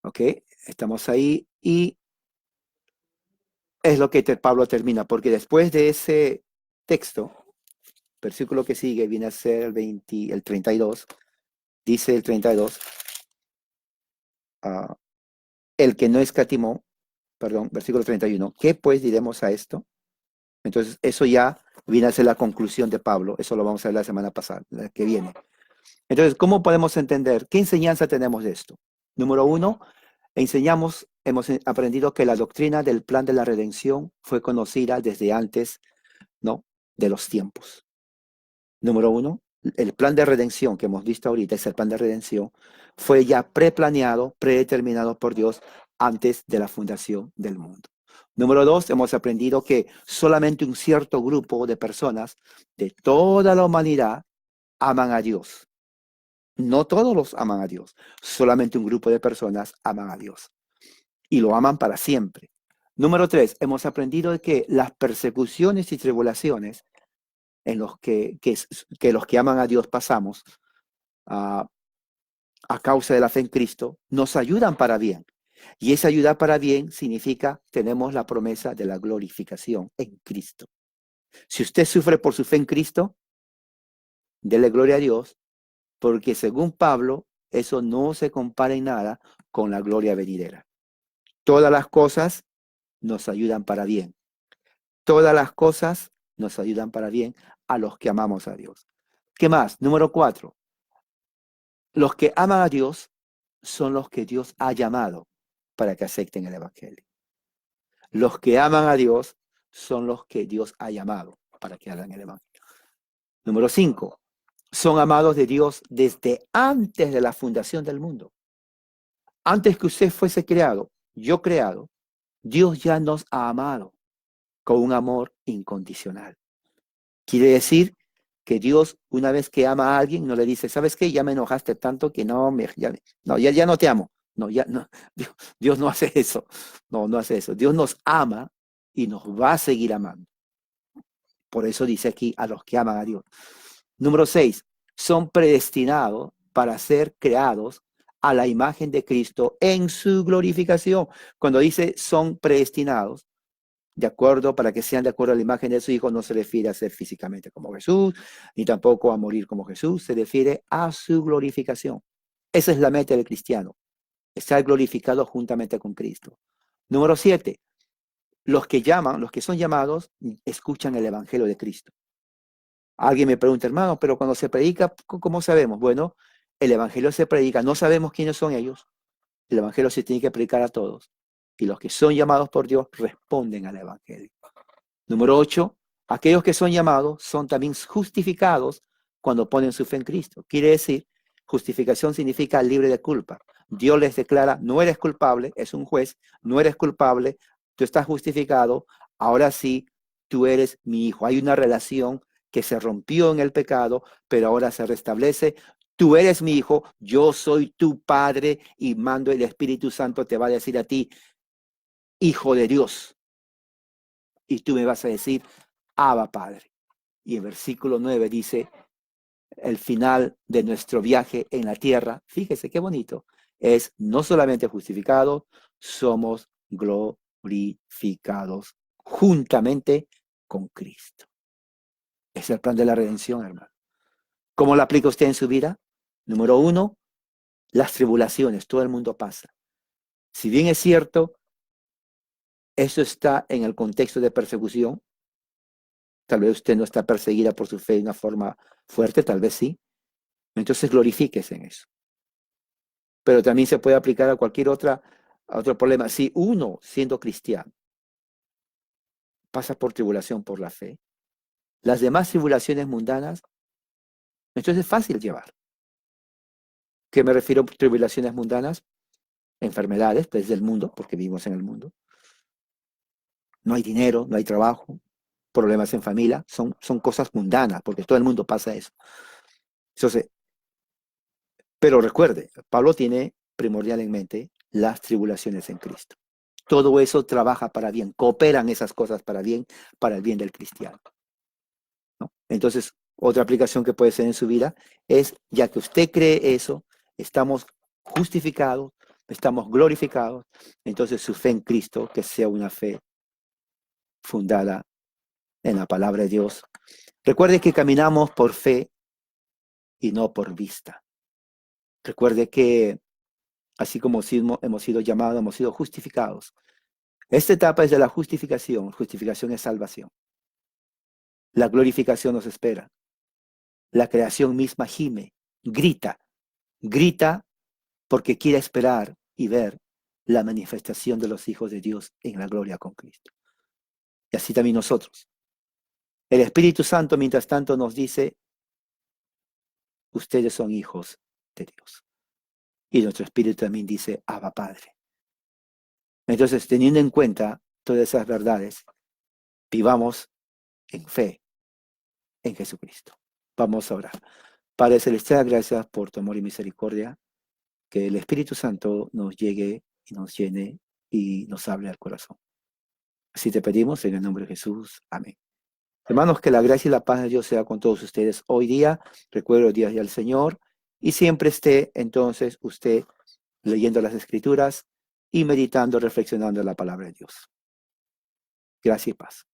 A: ok, estamos ahí y es lo que Pablo termina, porque después de ese texto, versículo que sigue viene a ser el 32, dice el 32, el que no escatimó, perdón, versículo 31, ¿qué pues diremos a esto? Entonces, eso ya viene a ser la conclusión de Pablo, eso lo vamos a ver la semana pasada, la que viene. Entonces, ¿cómo podemos entender? ¿Qué enseñanza tenemos de esto? Número uno, hemos aprendido que la doctrina del plan de la redención fue conocida desde antes, ¿no?, de los tiempos. Número uno, el plan de redención que hemos visto ahorita, es el plan de redención, fue ya preplaneado, predeterminado por Dios antes de la fundación del mundo. Número dos, hemos aprendido que solamente un cierto grupo de personas de toda la humanidad aman a Dios. No todos los aman a Dios, solamente un grupo de personas aman a Dios y lo aman para siempre. Número tres, hemos aprendido que las persecuciones y tribulaciones en los que los que aman a Dios pasamos a causa de la fe en Cristo, nos ayudan para bien. Y esa ayuda para bien significa tenemos la promesa de la glorificación en Cristo. Si usted sufre por su fe en Cristo, dele gloria a Dios, porque según Pablo, eso no se compara en nada con la gloria venidera. Todas las cosas nos ayudan para bien. Todas las cosas nos ayudan para bien a los que amamos a Dios. ¿Qué más? Número 4. Los que aman a Dios son los que Dios ha llamado para que acepten el Evangelio. Los que aman a Dios son los que Dios ha llamado para que hagan el Evangelio. Número 5. Son amados de Dios desde antes de la fundación del mundo. Antes que usted fuese creado, yo creado, Dios ya nos ha amado con un amor incondicional. Quiere decir que Dios, una vez que ama a alguien, no le dice, ¿sabes qué? Ya me enojaste tanto que ya no te amo. No, ya no. Dios no hace eso. No hace eso. Dios nos ama y nos va a seguir amando. Por eso dice aquí a los que aman a Dios. Número 6, son predestinados para ser creados a la imagen de Cristo en su glorificación. Cuando dice son predestinados, de acuerdo, para que sean de acuerdo a la imagen de su Hijo, no se refiere a ser físicamente como Jesús, ni tampoco a morir como Jesús, se refiere a su glorificación. Esa es la meta del cristiano, estar glorificado juntamente con Cristo. Número 7, los que son llamados, escuchan el Evangelio de Cristo. Alguien me pregunta, hermano, pero cuando se predica, ¿cómo sabemos? Bueno, el Evangelio se predica, no sabemos quiénes son ellos. El Evangelio se tiene que predicar a todos. Y los que son llamados por Dios responden al Evangelio. Número 8, aquellos que son llamados son también justificados cuando ponen su fe en Cristo. Quiere decir, justificación significa libre de culpa. Dios les declara, no eres culpable, es un juez, no eres culpable, tú estás justificado, ahora sí, tú eres mi hijo. Hay una relación que se rompió en el pecado, pero ahora se restablece. Tú eres mi hijo, yo soy tu padre y mando el Espíritu Santo te va a decir a ti, hijo de Dios. Y tú me vas a decir, Abba Padre. Y el versículo 9 dice, el final de nuestro viaje en la tierra, fíjese qué bonito, es no solamente justificados, somos glorificados juntamente con Cristo. Es el plan de la redención, hermano. ¿Cómo lo aplica usted en su vida? Número 1, las tribulaciones, todo el mundo pasa. Si bien es cierto, eso está en el contexto de persecución, tal vez usted no está perseguida por su fe de una forma fuerte, tal vez sí. Entonces glorifíquese en eso. Pero también se puede aplicar a cualquier otro problema. Si uno, siendo cristiano, pasa por tribulación por la fe, las demás tribulaciones mundanas, entonces es fácil llevar. ¿Qué me refiero a tribulaciones mundanas? Enfermedades, pues del mundo, porque vivimos en el mundo. No hay dinero, no hay trabajo, problemas en familia, son cosas mundanas, porque todo el mundo pasa eso. Entonces, pero recuerde, Pablo tiene primordialmente las tribulaciones en Cristo. Todo eso trabaja para bien, cooperan esas cosas para el bien del cristiano, ¿no? Entonces, otra aplicación que puede ser en su vida es, ya que usted cree eso, estamos justificados, estamos glorificados, entonces su fe en Cristo, que sea una fe fundada en la palabra de Dios. Recuerde que caminamos por fe y no por vista. Recuerde que así como hemos sido llamados, hemos sido justificados. Esta etapa es de la justificación. Justificación es salvación. La glorificación nos espera. La creación misma gime, grita porque quiere esperar y ver la manifestación de los hijos de Dios en la gloria con Cristo. Y así también nosotros. El Espíritu Santo, mientras tanto, nos dice, ustedes son hijos de Dios. Y nuestro Espíritu también dice, Abba Padre. Entonces, teniendo en cuenta todas esas verdades, vivamos en fe en Jesucristo. Vamos a orar. Padre Celestial, gracias por tu amor y misericordia. Que el Espíritu Santo nos llegue y nos llene y nos hable al corazón. Así te pedimos en el nombre de Jesús. Amén. Hermanos, que la gracia y la paz de Dios sea con todos ustedes hoy día. Recuerdo el día del Señor y siempre esté entonces usted leyendo las Escrituras y meditando, reflexionando en la palabra de Dios. Gracias y paz.